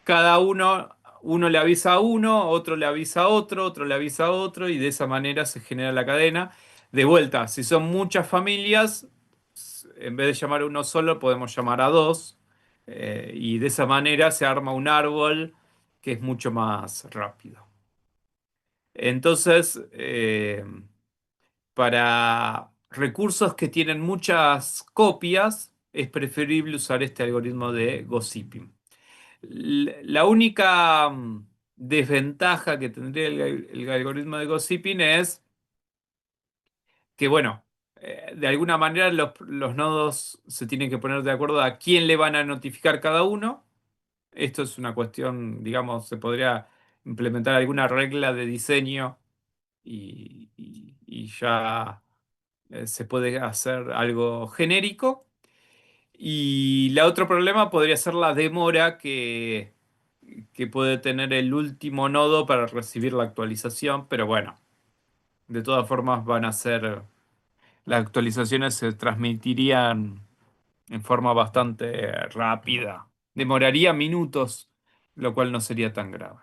cada uno le avisa a uno, otro le avisa a otro, otro le avisa a otro, y de esa manera se genera la cadena. De vuelta, si son muchas familias, en vez de llamar a uno solo, podemos llamar a dos, y de esa manera se arma un árbol que es mucho más rápido. Entonces, para recursos que tienen muchas copias, es preferible usar este algoritmo de gossiping. La única desventaja que tendría el algoritmo de gossiping es que, bueno, de alguna manera los nodos se tienen que poner de acuerdo a quién le van a notificar cada uno. Esto es una cuestión, digamos, se podría implementar alguna regla de diseño y ya se puede hacer algo genérico. Y la otro problema podría ser la demora que puede tener el último nodo para recibir la actualización, pero bueno, de todas formas las actualizaciones se transmitirían en forma bastante rápida. Demoraría minutos, lo cual no sería tan grave.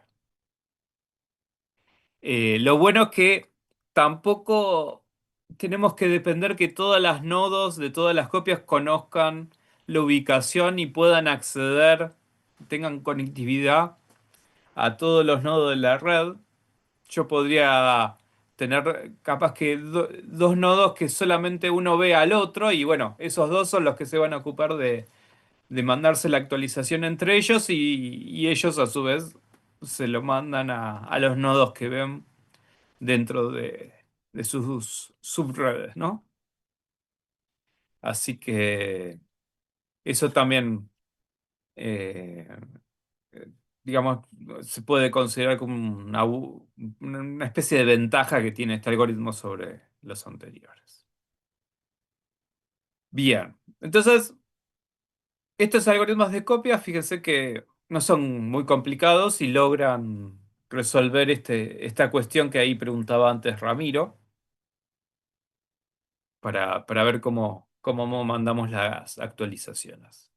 Lo bueno es que tampoco tenemos que depender que todas las nodos de todas las copias conozcan la ubicación y puedan acceder, tengan conectividad a todos los nodos de la red. Yo podría tener capaz que dos nodos que solamente uno ve al otro y bueno, esos dos son los que se van a ocupar de mandarse la actualización entre ellos y ellos a su vez se lo mandan a los nodos que ven dentro de sus subredes, ¿no? Así que eso también, eh, digamos, se puede considerar como una especie de ventaja que tiene este algoritmo sobre los anteriores. Bien, entonces, estos algoritmos de copia, fíjense que no son muy complicados y logran resolver esta cuestión que ahí preguntaba antes Ramiro, para ver cómo mandamos las actualizaciones.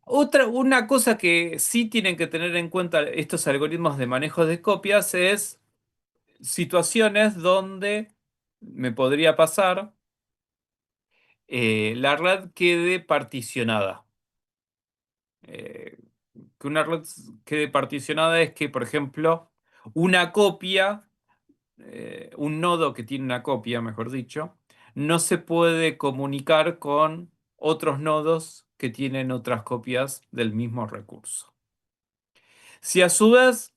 Una cosa que sí tienen que tener en cuenta estos algoritmos de manejo de copias es situaciones donde me podría pasar la red quede particionada. Eh, que una red quede particionada es que, por ejemplo, una copia, un nodo que tiene una copia, mejor dicho, no se puede comunicar con otros nodos que tienen otras copias del mismo recurso. Si a su vez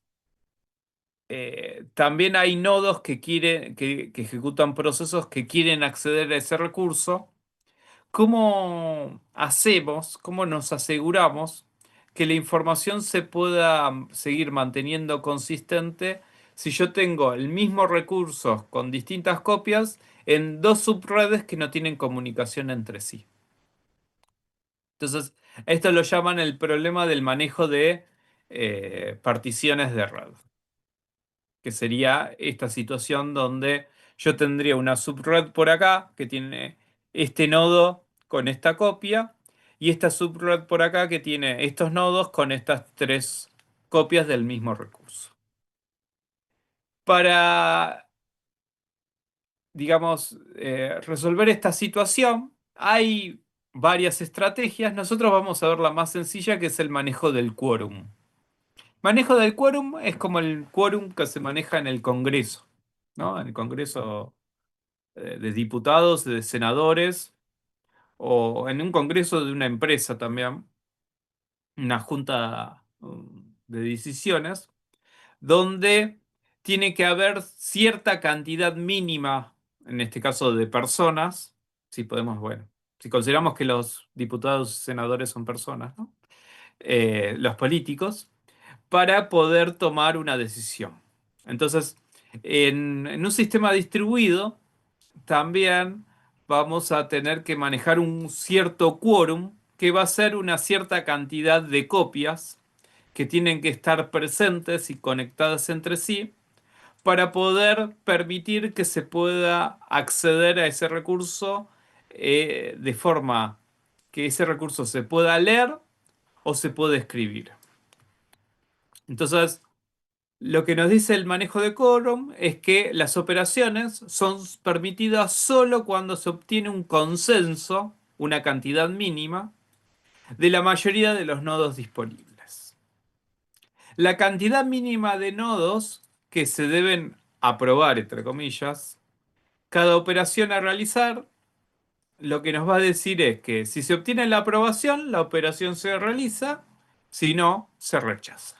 también hay nodos que ejecutan procesos que quieren acceder a ese recurso, ¿cómo hacemos, cómo nos aseguramos que la información se pueda seguir manteniendo consistente si yo tengo el mismo recurso con distintas copias en dos subredes que no tienen comunicación entre sí? Entonces, esto lo llaman el problema del manejo de particiones de red, que sería esta situación donde yo tendría una subred por acá que tiene este nodo con esta copia y esta subred por acá que tiene estos nodos con estas tres copias del mismo recurso. Para, digamos, resolver esta situación, hay varias estrategias. Nosotros vamos a ver la más sencilla, que es el manejo del quórum. Manejo del quórum es como el quórum que se maneja en el Congreso, ¿no? En el Congreso de diputados, de senadores, o en un congreso de una empresa también, una junta de decisiones, donde tiene que haber cierta cantidad mínima, en este caso de personas, si podemos, bueno, si consideramos que los diputados y senadores son personas, ¿no? Los políticos, para poder tomar una decisión. Entonces, en un sistema distribuido, también vamos a tener que manejar un cierto quórum que va a ser una cierta cantidad de copias que tienen que estar presentes y conectadas entre sí para poder permitir que se pueda acceder a ese recurso de forma que ese recurso se pueda leer o se pueda escribir. Entonces, lo que nos dice el manejo de quórum es que las operaciones son permitidas solo cuando se obtiene un consenso, una cantidad mínima, de la mayoría de los nodos disponibles. La cantidad mínima de nodos que se deben aprobar, entre comillas, cada operación a realizar, lo que nos va a decir es que si se obtiene la aprobación, la operación se realiza, si no, se rechaza.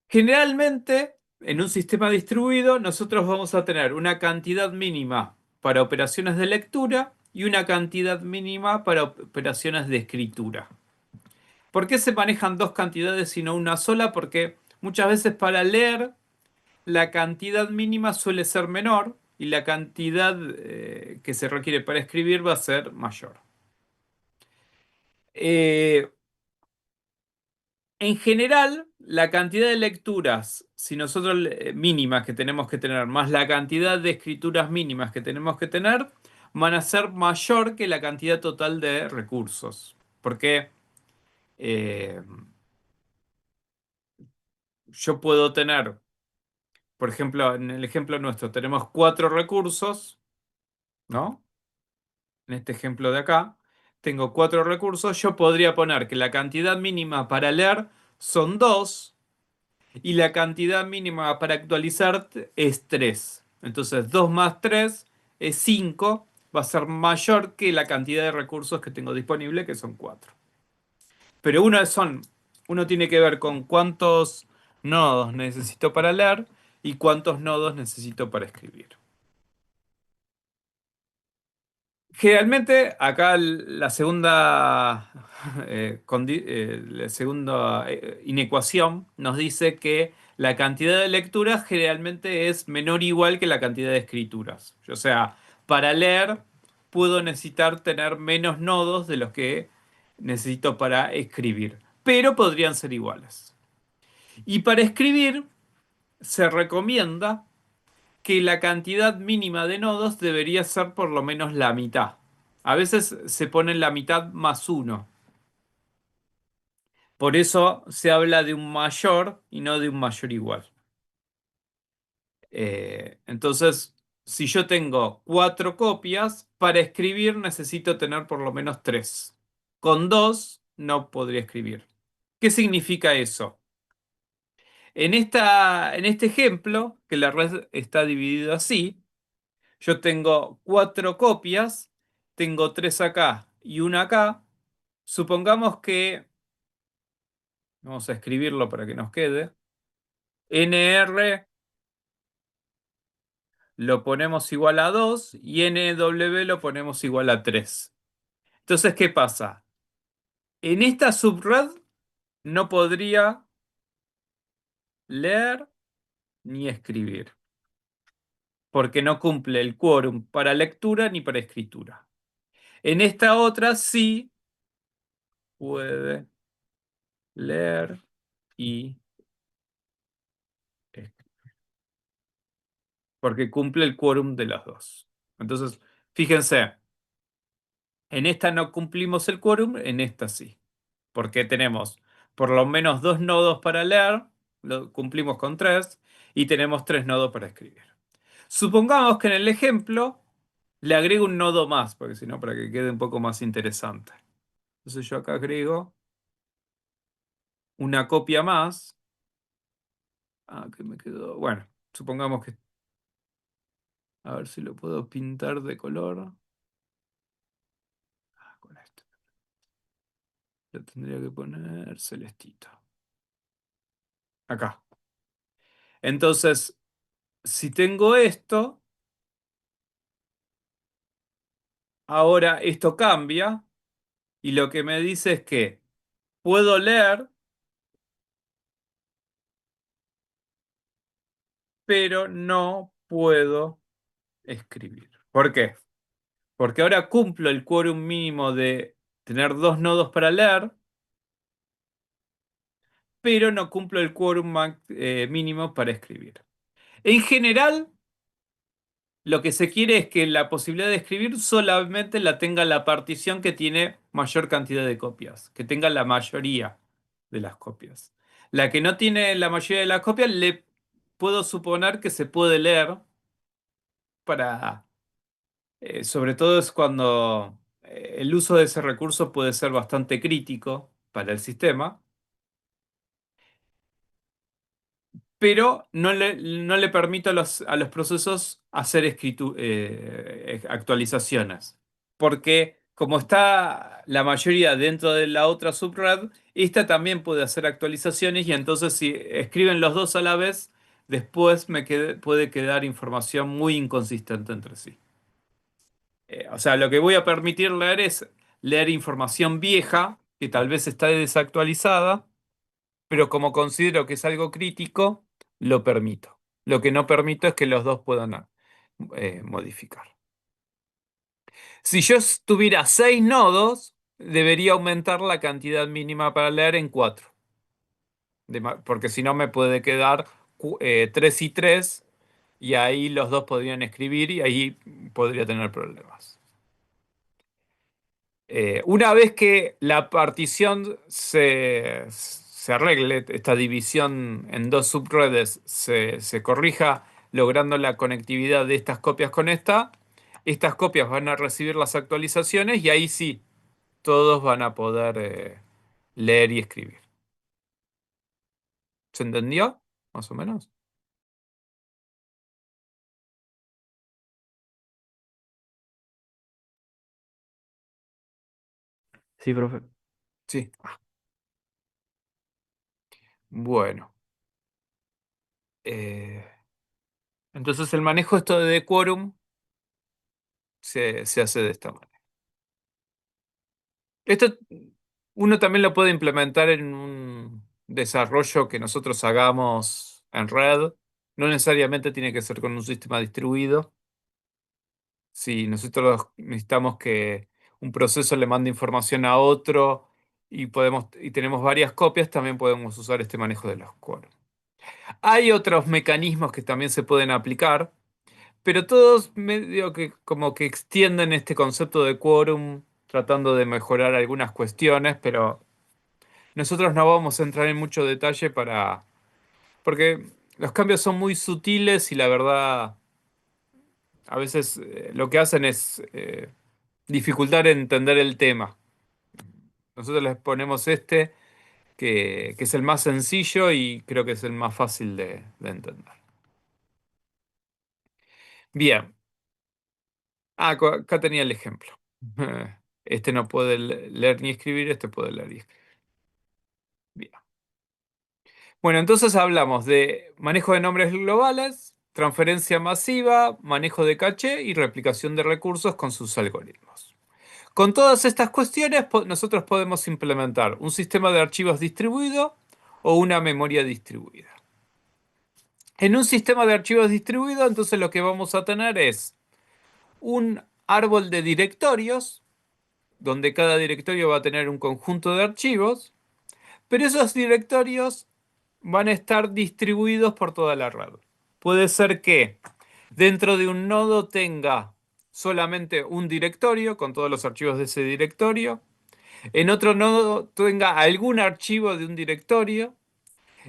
Generalmente, en un sistema distribuido, nosotros vamos a tener una cantidad mínima para operaciones de lectura y una cantidad mínima para operaciones de escritura. ¿Por qué se manejan dos cantidades y no una sola? Porque muchas veces para leer la cantidad mínima suele ser menor y la cantidad que se requiere para escribir va a ser mayor. Eh, En general, la cantidad de lecturas, si nosotros mínimas que tenemos que tener, más la cantidad de escrituras mínimas que tenemos que tener, van a ser mayor que la cantidad total de recursos. Porque eh, yo puedo tener, por ejemplo, en el ejemplo nuestro, tenemos cuatro recursos, ¿no? En este ejemplo de acá, tengo cuatro recursos. Yo podría poner que la cantidad mínima para leer son dos. Y la cantidad mínima para actualizar es 3. Entonces 2 más 3 es 5. Va a ser mayor que la cantidad de recursos que tengo disponible, que son 4. Pero uno tiene que ver con cuántos nodos necesito para leer y cuántos nodos necesito para escribir. Generalmente, acá la segunda inecuación nos dice que la cantidad de lecturas generalmente es menor o igual que la cantidad de escrituras. O sea, para leer puedo necesitar tener menos nodos de los que necesito para escribir, pero podrían ser iguales. Y para escribir se recomienda que la cantidad mínima de nodos debería ser por lo menos la mitad. A veces se pone la mitad más uno. Por eso se habla de un mayor y no de un mayor igual. Entonces, si yo tengo cuatro copias, para escribir necesito tener por lo menos tres. Con dos no podría escribir. ¿Qué significa eso? En este ejemplo, que la red está dividida así, yo tengo cuatro copias, tengo tres acá y una acá. Supongamos que Vamos a escribirlo para que nos quede. NR lo ponemos igual a 2 y NW lo ponemos igual a 3. Entonces, ¿qué pasa? En esta subred no podría leer ni escribir, porque no cumple el quórum para lectura ni para escritura. En esta otra sí puede leer y escribir, porque cumple el quórum de las dos. Entonces, fíjense, en esta no cumplimos el quórum, en esta sí, porque tenemos por lo menos dos nodos para leer, lo cumplimos con tres, y tenemos tres nodos para escribir. Supongamos que en el ejemplo le agrego un nodo más, porque si no, para que quede un poco más interesante. Entonces yo acá agrego una copia más. Ah, que me quedó. Bueno, supongamos que. A ver si lo puedo pintar de color. Ah, con esto. Lo tendría que poner celestito. Acá. Entonces, si tengo esto, ahora esto cambia y lo que me dice es que puedo leer, pero no puedo escribir. ¿Por qué? Porque ahora cumplo el quórum mínimo de tener dos nodos para leer, pero no cumplo el quórum mínimo para escribir. En general, lo que se quiere es que la posibilidad de escribir solamente la tenga la partición que tiene mayor cantidad de copias, que tenga la mayoría de las copias. La que no tiene la mayoría de las copias, le puedo suponer que se puede leer para, sobre todo es cuando el uso de ese recurso puede ser bastante crítico para el sistema, pero no le permito a los procesos hacer actualizaciones. Porque como está la mayoría dentro de la otra subred, esta también puede hacer actualizaciones y entonces si escriben los dos a la vez, después puede quedar información muy inconsistente entre sí. O sea, lo que voy a permitir leer es leer información vieja, que tal vez está desactualizada, pero como considero que es algo crítico, lo permito. Lo que no permito es que los dos puedan modificar. Si yo tuviera 6 nodos, debería aumentar la cantidad mínima para leer en 4, porque si no me puede quedar 3 y 3, y ahí los dos podrían escribir y ahí podría tener problemas. Una vez que la partición se arregle, esta división en dos subredes se corrija, logrando la conectividad de estas copias con estas copias van a recibir las actualizaciones y ahí sí, todos van a poder leer y escribir. ¿Se entendió? Más o menos. Sí, profe. Sí. Bueno. eh, entonces el manejo esto de quórum se hace de esta manera. Esto uno también lo puede implementar en un desarrollo que nosotros hagamos en red. No necesariamente tiene que ser con un sistema distribuido. Si nosotros necesitamos que un proceso le mande información a otro y tenemos varias copias, también podemos usar este manejo de los quórum. Hay otros mecanismos que también se pueden aplicar, pero todos medio que como que extienden este concepto de quórum, tratando de mejorar algunas cuestiones, pero nosotros no vamos a entrar en mucho detalle porque los cambios son muy sutiles y la verdad, a veces lo que hacen es dificultar entender el tema. Nosotros les ponemos este, que es el más sencillo y creo que es el más fácil de entender. Bien, acá tenía el ejemplo. Este no puede leer ni escribir, este puede leer y escribir. Bien. Bueno, entonces hablamos de manejo de nombres globales, transferencia masiva, manejo de caché y replicación de recursos con sus algoritmos. Con todas estas cuestiones, nosotros podemos implementar un sistema de archivos distribuido o una memoria distribuida. En un sistema de archivos distribuido, entonces lo que vamos a tener es un árbol de directorios, donde cada directorio va a tener un conjunto de archivos, pero esos directorios van a estar distribuidos por toda la red. Puede ser que dentro de un nodo tenga solamente un directorio con todos los archivos de ese directorio. En otro nodo tenga algún archivo de un directorio.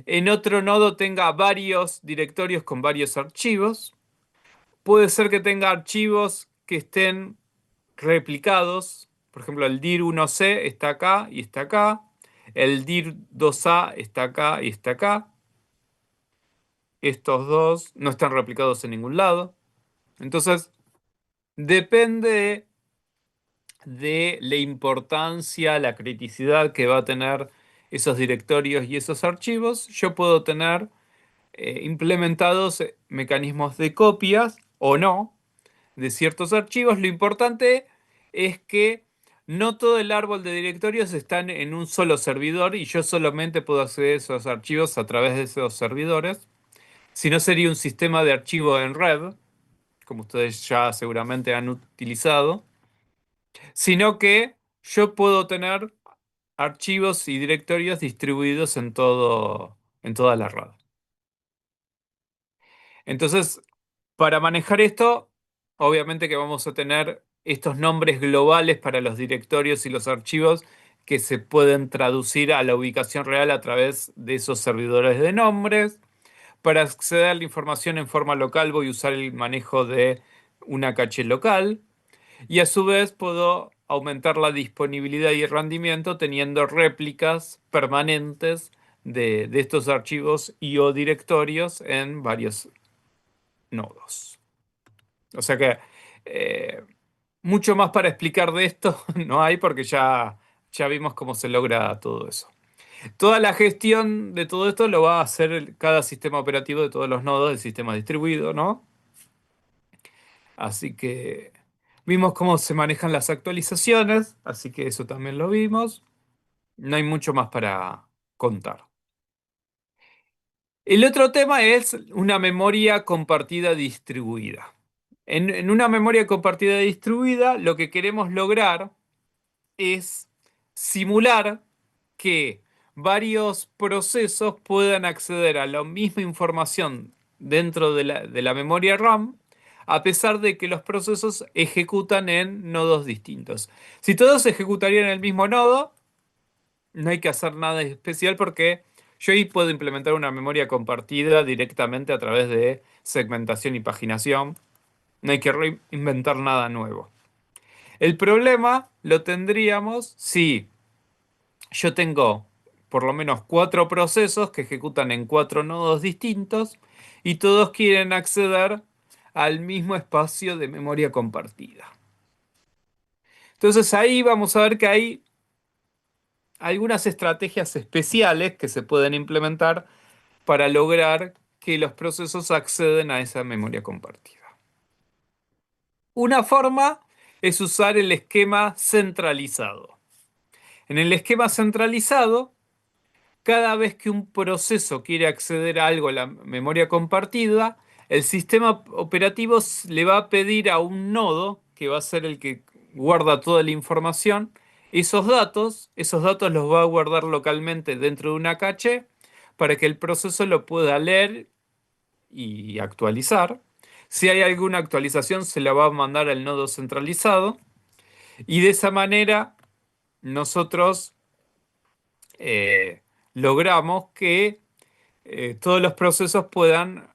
En otro nodo tenga varios directorios con varios archivos. Puede ser que tenga archivos que estén replicados. Por ejemplo, el dir1c está acá y está acá. El dir2a está acá y está acá. Estos dos no están replicados en ningún lado. Entonces, depende de la importancia, la criticidad que va a tener esos directorios y esos archivos. Yo puedo tener implementados mecanismos de copias o no de ciertos archivos. Lo importante es que no todo el árbol de directorios está en un solo servidor y yo solamente puedo acceder a esos archivos a través de esos servidores. Si no, sería un sistema de archivo en red, como ustedes ya seguramente han utilizado, sino que yo puedo tener archivos y directorios distribuidos en toda la red. Entonces, para manejar esto, obviamente que vamos a tener estos nombres globales para los directorios y los archivos que se pueden traducir a la ubicación real a través de esos servidores de nombres. Para acceder a la información en forma local voy a usar el manejo de una caché local y a su vez puedo aumentar la disponibilidad y el rendimiento teniendo réplicas permanentes de estos archivos y o directorios en varios nodos. O sea que eh, mucho más para explicar de esto no hay porque ya vimos cómo se logra todo eso. Toda la gestión de todo esto lo va a hacer cada sistema operativo de todos los nodos del sistema distribuido, ¿no? Así que vimos cómo se manejan las actualizaciones, así que eso también lo vimos. No hay mucho más para contar. El otro tema es una memoria compartida distribuida. En una memoria compartida distribuida, lo que queremos lograr es simular que varios procesos puedan acceder a la misma información dentro de la memoria RAM, a pesar de que los procesos ejecutan en nodos distintos. Si todos ejecutarían en el mismo nodo, no hay que hacer nada especial porque yo ahí puedo implementar una memoria compartida directamente a través de segmentación y paginación. No hay que reinventar nada nuevo. El problema lo tendríamos si yo tengo por lo menos cuatro procesos que ejecutan en cuatro nodos distintos y todos quieren acceder al mismo espacio de memoria compartida. Entonces ahí vamos a ver que hay algunas estrategias especiales que se pueden implementar para lograr que los procesos acceden a esa memoria compartida. Una forma es usar el esquema centralizado. En el esquema centralizado, cada vez que un proceso quiere acceder a algo a la memoria compartida, el sistema operativo le va a pedir a un nodo, que va a ser el que guarda toda la información, esos datos los va a guardar localmente dentro de una caché para que el proceso lo pueda leer y actualizar. Si hay alguna actualización, se la va a mandar al nodo centralizado y de esa manera nosotros eh, logramos que todos los procesos puedan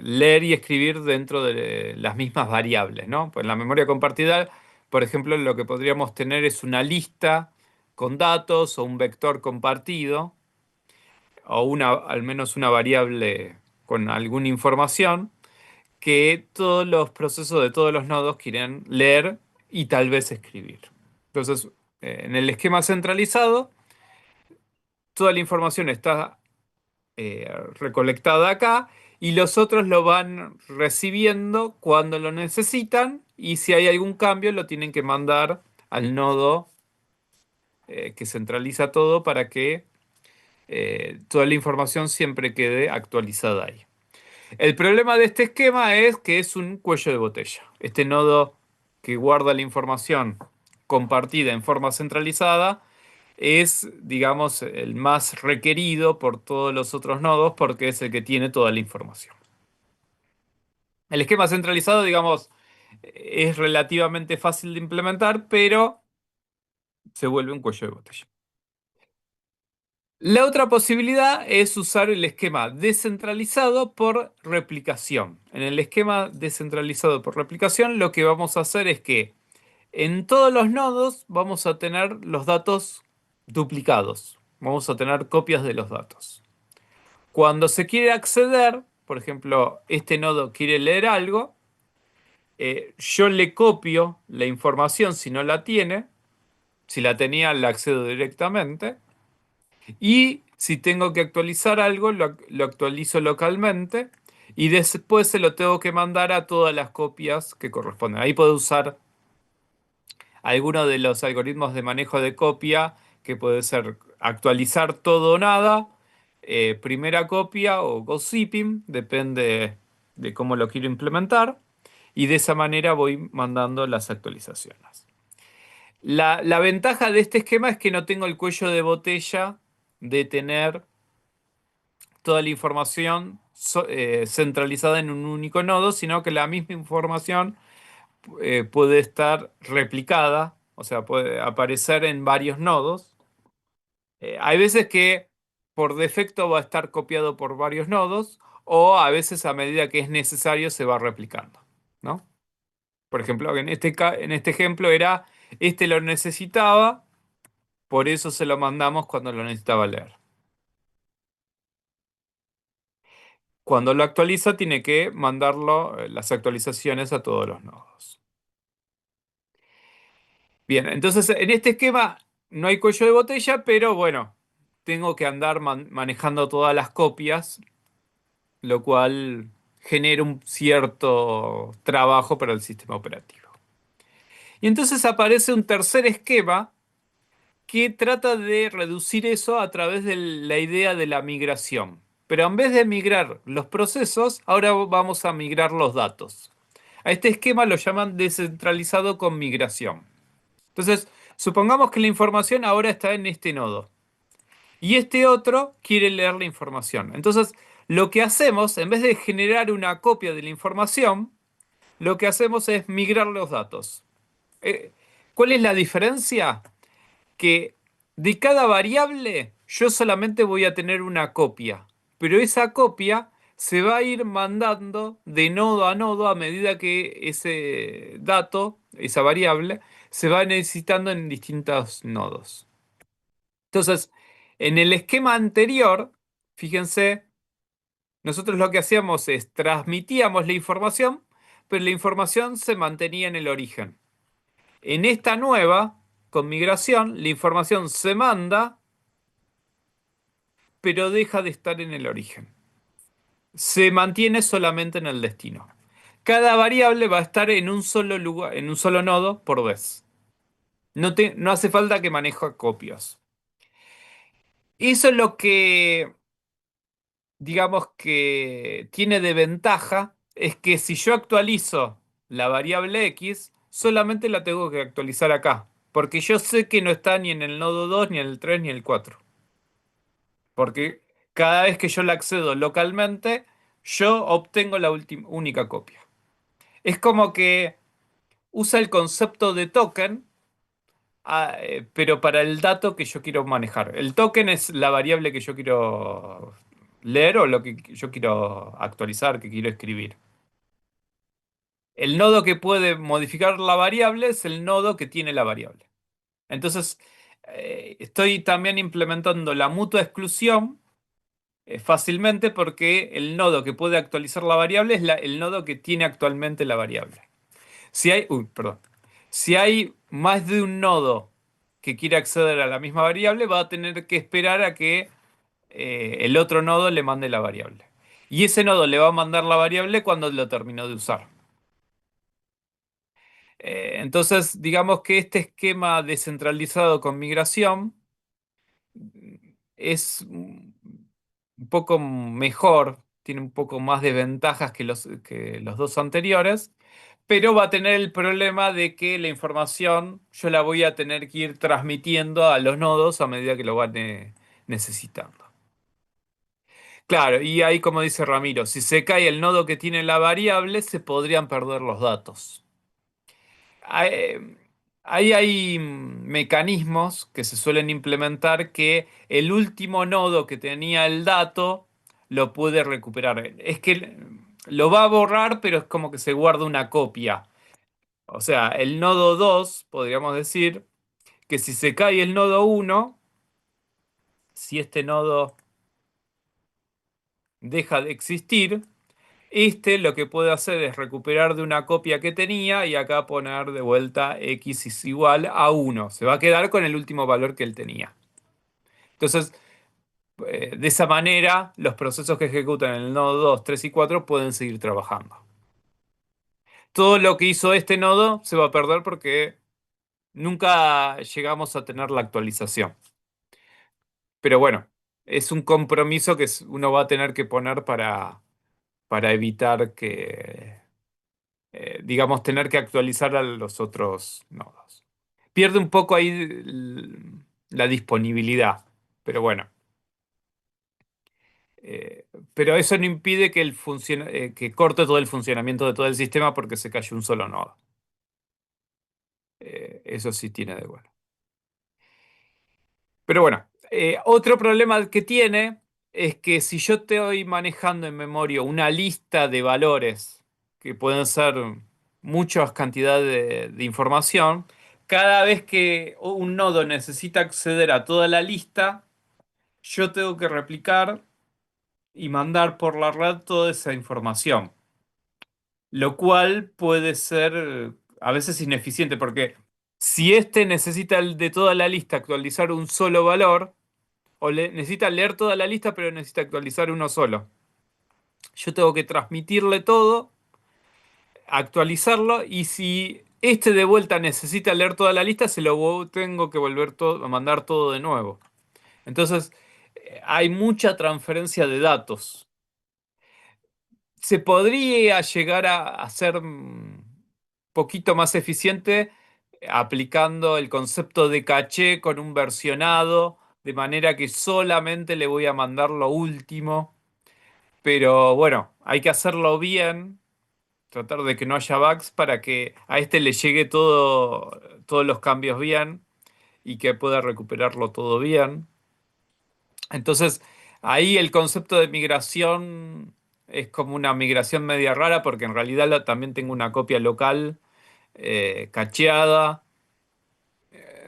leer y escribir dentro de las mismas variables, ¿no? Pues en la memoria compartida, por ejemplo, lo que podríamos tener es una lista con datos o un vector compartido o al menos una variable con alguna información que todos los procesos de todos los nodos quieren leer y tal vez escribir. Entonces, en el esquema centralizado, toda la información está recolectada acá y los otros lo van recibiendo cuando lo necesitan y si hay algún cambio lo tienen que mandar al nodo que centraliza todo para que toda la información siempre quede actualizada ahí. El problema de este esquema es que es un cuello de botella. Este nodo que guarda la información compartida en forma centralizada es, digamos, el más requerido por todos los otros nodos porque es el que tiene toda la información. El esquema centralizado, digamos, es relativamente fácil de implementar, pero se vuelve un cuello de botella. La otra posibilidad es usar el esquema descentralizado por replicación. En el esquema descentralizado por replicación, lo que vamos a hacer es que en todos los nodos vamos a tener los datos duplicados. Vamos a tener copias de los datos. Cuando se quiere acceder, por ejemplo, este nodo quiere leer algo, yo le copio la información si no la tiene. Si la tenía, la accedo directamente. Y si tengo que actualizar algo, lo actualizo localmente. Y después se lo tengo que mandar a todas las copias que corresponden. Ahí puedo usar alguno de los algoritmos de manejo de copia, que puede ser actualizar todo o nada, primera copia o gossiping, depende de cómo lo quiero implementar. Y de esa manera voy mandando las actualizaciones. La ventaja de este esquema es que no tengo el cuello de botella de tener toda la información centralizada en un único nodo, sino que la misma información puede estar replicada, o sea, puede aparecer en varios nodos. Hay veces que por defecto va a estar copiado por varios nodos, o a veces a medida que es necesario se va replicando, ¿no? Por ejemplo, en este ejemplo era, este lo necesitaba, por eso se lo mandamos cuando lo necesitaba leer. Cuando lo actualiza, tiene que mandarlo, las actualizaciones a todos los nodos. Bien, entonces en este esquema no hay cuello de botella, pero bueno, tengo que andar manejando todas las copias, lo cual genera un cierto trabajo para el sistema operativo. Y entonces aparece un tercer esquema que trata de reducir eso a través de la idea de la migración. Pero en vez de migrar los procesos, ahora vamos a migrar los datos. A este esquema lo llaman descentralizado con migración. Entonces, supongamos que la información ahora está en este nodo y este otro quiere leer la información. Entonces, lo que hacemos, en vez de generar una copia de la información, lo que hacemos es migrar los datos. Eh, ¿Cuál es la diferencia? Que de cada variable yo solamente voy a tener una copia, pero esa copia se va a ir mandando de nodo a nodo a medida que ese dato, esa variable, se va necesitando en distintos nodos. Entonces, en el esquema anterior, fíjense, nosotros lo que hacíamos es transmitíamos la información, pero la información se mantenía en el origen. En esta nueva, con migración, la información se manda, pero deja de estar en el origen. Se mantiene solamente en el destino. Cada variable va a estar en un solo lugar, en un solo nodo por vez. No hace falta que maneje copias. Eso es lo que, digamos que tiene de ventaja, es que si yo actualizo la variable x, solamente la tengo que actualizar acá. Porque yo sé que no está ni en el nodo 2 ni en el 3 ni en el 4. Porque cada vez que yo la accedo localmente, yo obtengo la única copia. Es como que usa el concepto de token, pero para el dato que yo quiero manejar. El token es la variable que yo quiero leer o lo que yo quiero actualizar, que quiero escribir. El nodo que puede modificar la variable es el nodo que tiene la variable. Entonces, estoy también implementando la mutua exclusión fácilmente porque el nodo que puede actualizar la variable es el nodo que tiene actualmente la variable. Perdón. Si hay más de un nodo que quiere acceder a la misma variable, va a tener que esperar a que el otro nodo le mande la variable. Y ese nodo le va a mandar la variable cuando lo terminó de usar. Entonces, digamos que este esquema descentralizado con migración es un poco mejor, tiene un poco más de ventajas que los dos anteriores, pero va a tener el problema de que la información yo la voy a tener que ir transmitiendo a los nodos a medida que lo van necesitando. Claro, y ahí como dice Ramiro, si se cae el nodo que tiene la variable, se podrían perder los datos. Hay, ahí hay mecanismos que se suelen implementar que el último nodo que tenía el dato lo puede recuperar. Es que lo va a borrar, pero es como que se guarda una copia. O sea, el nodo 2 podríamos decir que si se cae el nodo uno, si este nodo deja de existir, este lo que puede hacer es recuperar de una copia que tenía y acá poner de vuelta x es igual a uno. Se va a quedar con el último valor que él tenía. Entonces, de esa manera, los procesos que ejecutan en el nodo 2, 3 y 4 pueden seguir trabajando. Todo lo que hizo este nodo se va a perder porque nunca llegamos a tener la actualización. Pero bueno, es un compromiso que uno va a tener que poner para evitar que digamos, tener que actualizar a los otros nodos. Pierde un poco ahí la disponibilidad, pero bueno. eh, pero eso no impide que, que corte todo el funcionamiento de todo el sistema porque se cayó un solo nodo. Eso sí tiene de bueno. Pero bueno, otro problema que tiene es que si yo estoy manejando en memoria una lista de valores que pueden ser muchas cantidades de información, cada vez que un nodo necesita acceder a toda la lista, yo tengo que replicar y mandar por la red toda esa información, lo cual puede ser a veces ineficiente porque si este necesita de toda la lista actualizar un solo valor, o necesita leer toda la lista, pero necesita actualizar uno solo. Yo tengo que transmitirle todo, actualizarlo, y si este de vuelta necesita leer toda la lista, tengo que volver a mandar todo de nuevo. Entonces, hay mucha transferencia de datos. Se podría llegar a hacer un poquito más eficiente aplicando el concepto de caché con un versionado, de manera que solamente le voy a mandar lo último. Pero bueno, hay que hacerlo bien, tratar de que no haya bugs para que a este le llegue todos los cambios bien y que pueda recuperarlo todo bien. Entonces, ahí el concepto de migración es como una migración media rara porque en realidad también tengo una copia local cacheada.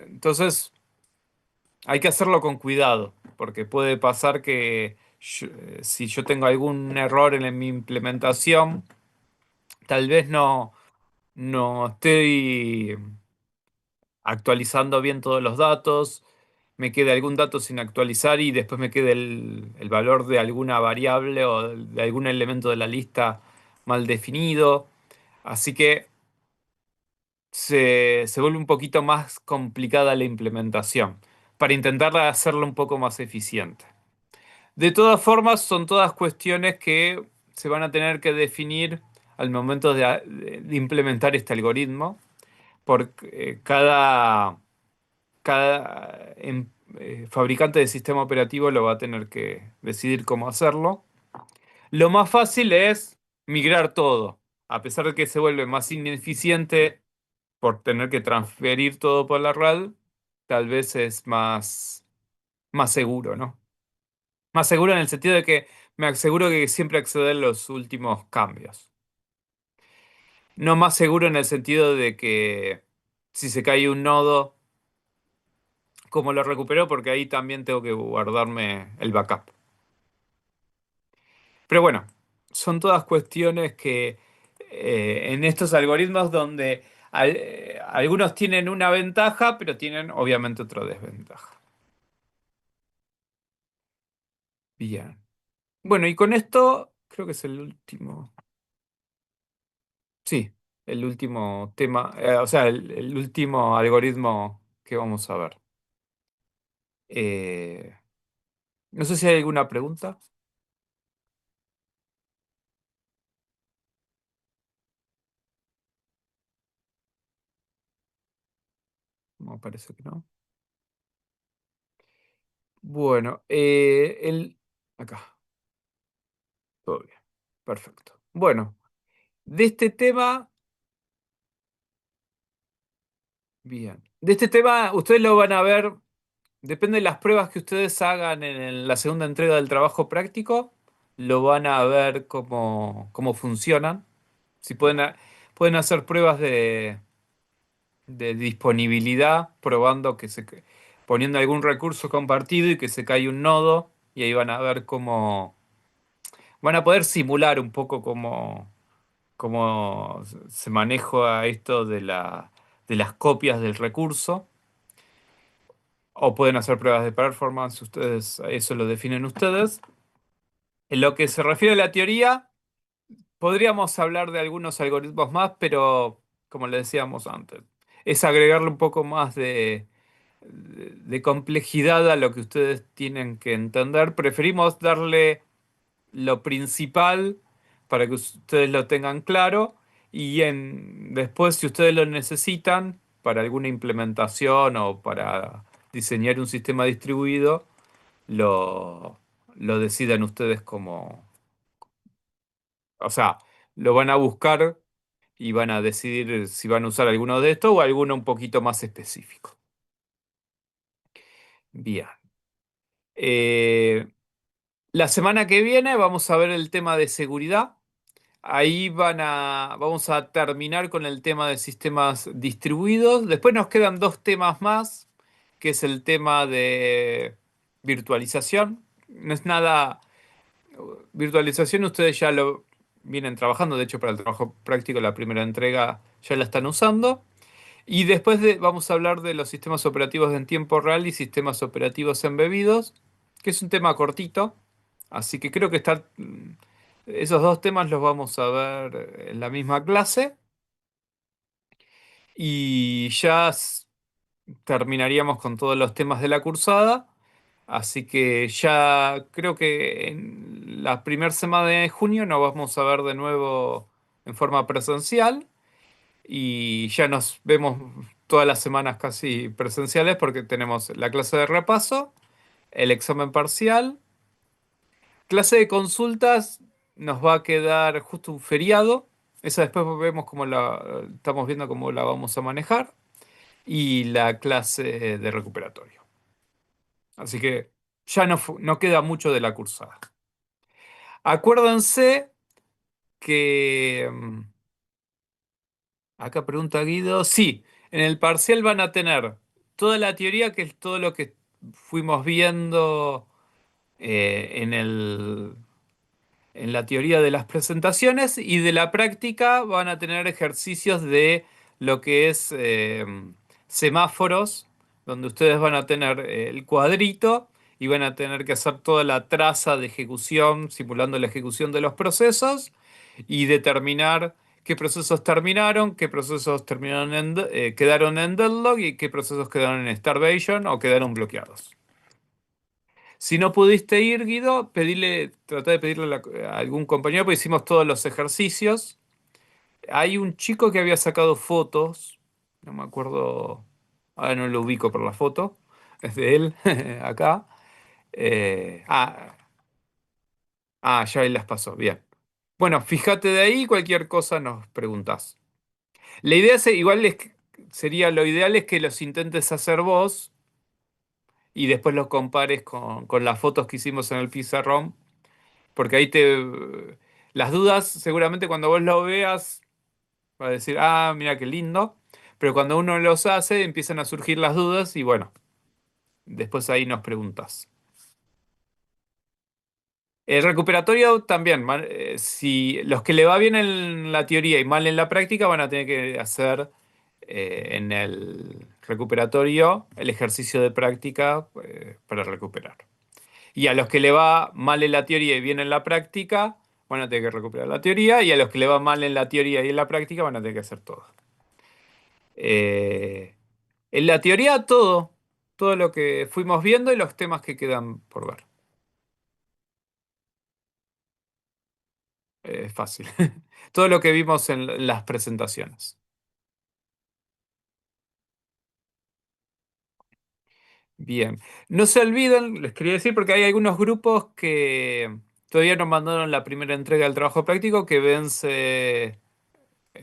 Entonces, hay que hacerlo con cuidado porque puede pasar que si yo tengo algún error en mi implementación, tal vez no estoy actualizando bien todos los datos, me quede algún dato sin actualizar y después me quede el valor de alguna variable o de algún elemento de la lista mal definido. Así que se vuelve un poquito más complicada la implementación para intentar hacerlo un poco más eficiente. De todas formas, son todas cuestiones que se van a tener que definir al momento de implementar este algoritmo, porque cada fabricante de sistema operativo lo va a tener que decidir cómo hacerlo. Lo más fácil es migrar todo, a pesar de que se vuelve más ineficiente por tener que transferir todo por la red, tal vez es más seguro, ¿no? Más seguro en el sentido de que me aseguro que siempre acceder a los últimos cambios. No más seguro en el sentido de que si se cae un nodo, ¿cómo lo recupero? Porque ahí también tengo que guardarme el backup. Pero bueno, son todas cuestiones que en estos algoritmos donde algunos tienen una ventaja, pero tienen obviamente otra desventaja. Bien. Bueno, y con esto creo que es el último, sí, el último tema, o sea, el último algoritmo que vamos a ver. Eh, no sé si hay alguna pregunta. No, parece que no. Bueno, acá, todo bien. Perfecto. Bueno, de este tema, bien. De este tema, ustedes lo van a ver, depende de las pruebas que ustedes hagan en la segunda entrega del trabajo práctico, lo van a ver cómo funcionan. Si pueden hacer pruebas de disponibilidad, probando poniendo algún recurso compartido y que se cae un nodo, y ahí van a ver van a poder simular un poco cómo se maneja esto de las copias del recurso, o pueden hacer pruebas de performance, ustedes, eso lo definen ustedes. En lo que se refiere a la teoría, podríamos hablar de algunos algoritmos más, pero como le decíamos antes, es agregarle un poco más de complejidad a lo que ustedes tienen que entender. Preferimos darle lo principal para que ustedes lo tengan claro y después, si ustedes lo necesitan para alguna implementación o para diseñar un sistema distribuido, lo, lo decidan ustedes como, o sea, lo van a buscar y van a decidir si van a usar alguno de estos o alguno un poquito más específico. Bien. Eh, la semana que viene vamos a ver el tema de seguridad. Ahí vamos a terminar con el tema de sistemas distribuidos. Después nos quedan dos temas más, que es el tema de virtualización. No es nada, virtualización ustedes ya lo vienen trabajando, de hecho para el trabajo práctico la primera entrega ya la están usando. Y vamos a hablar de los sistemas operativos en tiempo real y sistemas operativos embebidos, que es un tema cortito, así que creo que esos dos temas los vamos a ver en la misma clase y terminaríamos con todos los temas de la cursada, así que ya creo que en la primera semana de junio nos vamos a ver de nuevo en forma presencial. Y ya nos vemos todas las semanas casi presenciales porque tenemos la clase de repaso, el examen parcial, clase de consultas, nos va a quedar justo un feriado, esa después vemos estamos viendo cómo la vamos a manejar, y la clase de recuperatorio. Así que ya no queda mucho de la cursada. Acuérdense que acá pregunta Guido. Sí, en el parcial van a tener toda la teoría, que es todo lo que fuimos viendo en en la teoría de las presentaciones, y de la práctica van a tener ejercicios de lo que es semáforos, donde ustedes van a tener el cuadrito y van a tener que hacer toda la traza de ejecución, simulando la ejecución de los procesos y determinar qué procesos terminaron, qué procesos quedaron en deadlock y qué procesos quedaron en starvation o quedaron bloqueados. Si no pudiste ir, Guido, tratá de pedirle a algún compañero, porque hicimos todos los ejercicios. Hay un chico que había sacado fotos, no me acuerdo, ahora no lo ubico por la foto, es de él, acá. Eh, ah, ya él las pasó, bien. Bueno, fíjate de ahí, cualquier cosa nos preguntás. La idea sería, lo ideal es que los intentes hacer vos y después los compares con las fotos que hicimos en el pizarrón. Porque las dudas, seguramente cuando vos lo veas, va a decir, ah, mira qué lindo. Pero cuando uno los hace, empiezan a surgir las dudas y bueno, después ahí nos preguntas. El recuperatorio también, si los que le va bien en la teoría y mal en la práctica, van a tener que hacer en el recuperatorio el ejercicio de práctica para recuperar. Y a los que le va mal en la teoría y bien en la práctica, van a tener que recuperar la teoría. Y a los que le va mal en la teoría y en la práctica, van a tener que hacer todo. Eh, en la teoría, todo lo que fuimos viendo y los temas que quedan por ver. Fácil. Todo lo que vimos en las presentaciones. Bien. No se olviden, les quería decir, porque hay algunos grupos que todavía no mandaron la primera entrega del trabajo práctico que vence,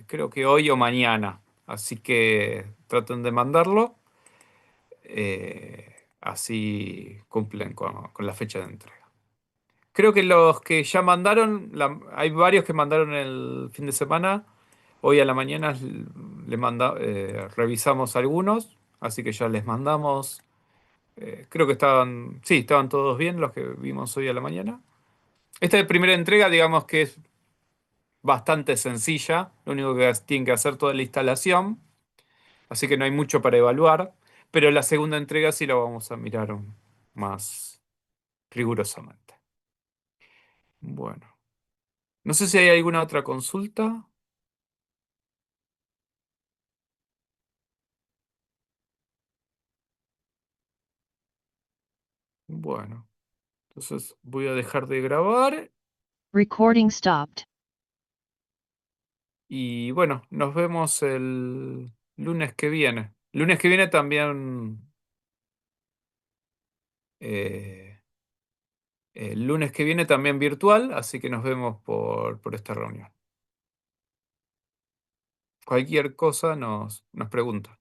creo que hoy o mañana. Así que traten de mandarlo. Así cumplen con la fecha de entrega. Creo que los que ya mandaron, hay varios que mandaron el fin de semana. Hoy a la mañana revisamos algunos, así que ya les mandamos. Creo que estaban, sí, estaban todos bien los que vimos hoy a la mañana. Esta primera entrega, digamos que es bastante sencilla. Lo único que tienen que hacer toda la instalación, así que no hay mucho para evaluar. Pero la segunda entrega sí la vamos a mirar más rigurosamente. Bueno, no sé si hay alguna otra consulta. Bueno, entonces voy a dejar de grabar Recording stopped. y bueno, nos vemos el lunes que viene. Lunes que viene también, eh, el lunes que viene también virtual, así que nos vemos por esta reunión. Cualquier cosa nos pregunta.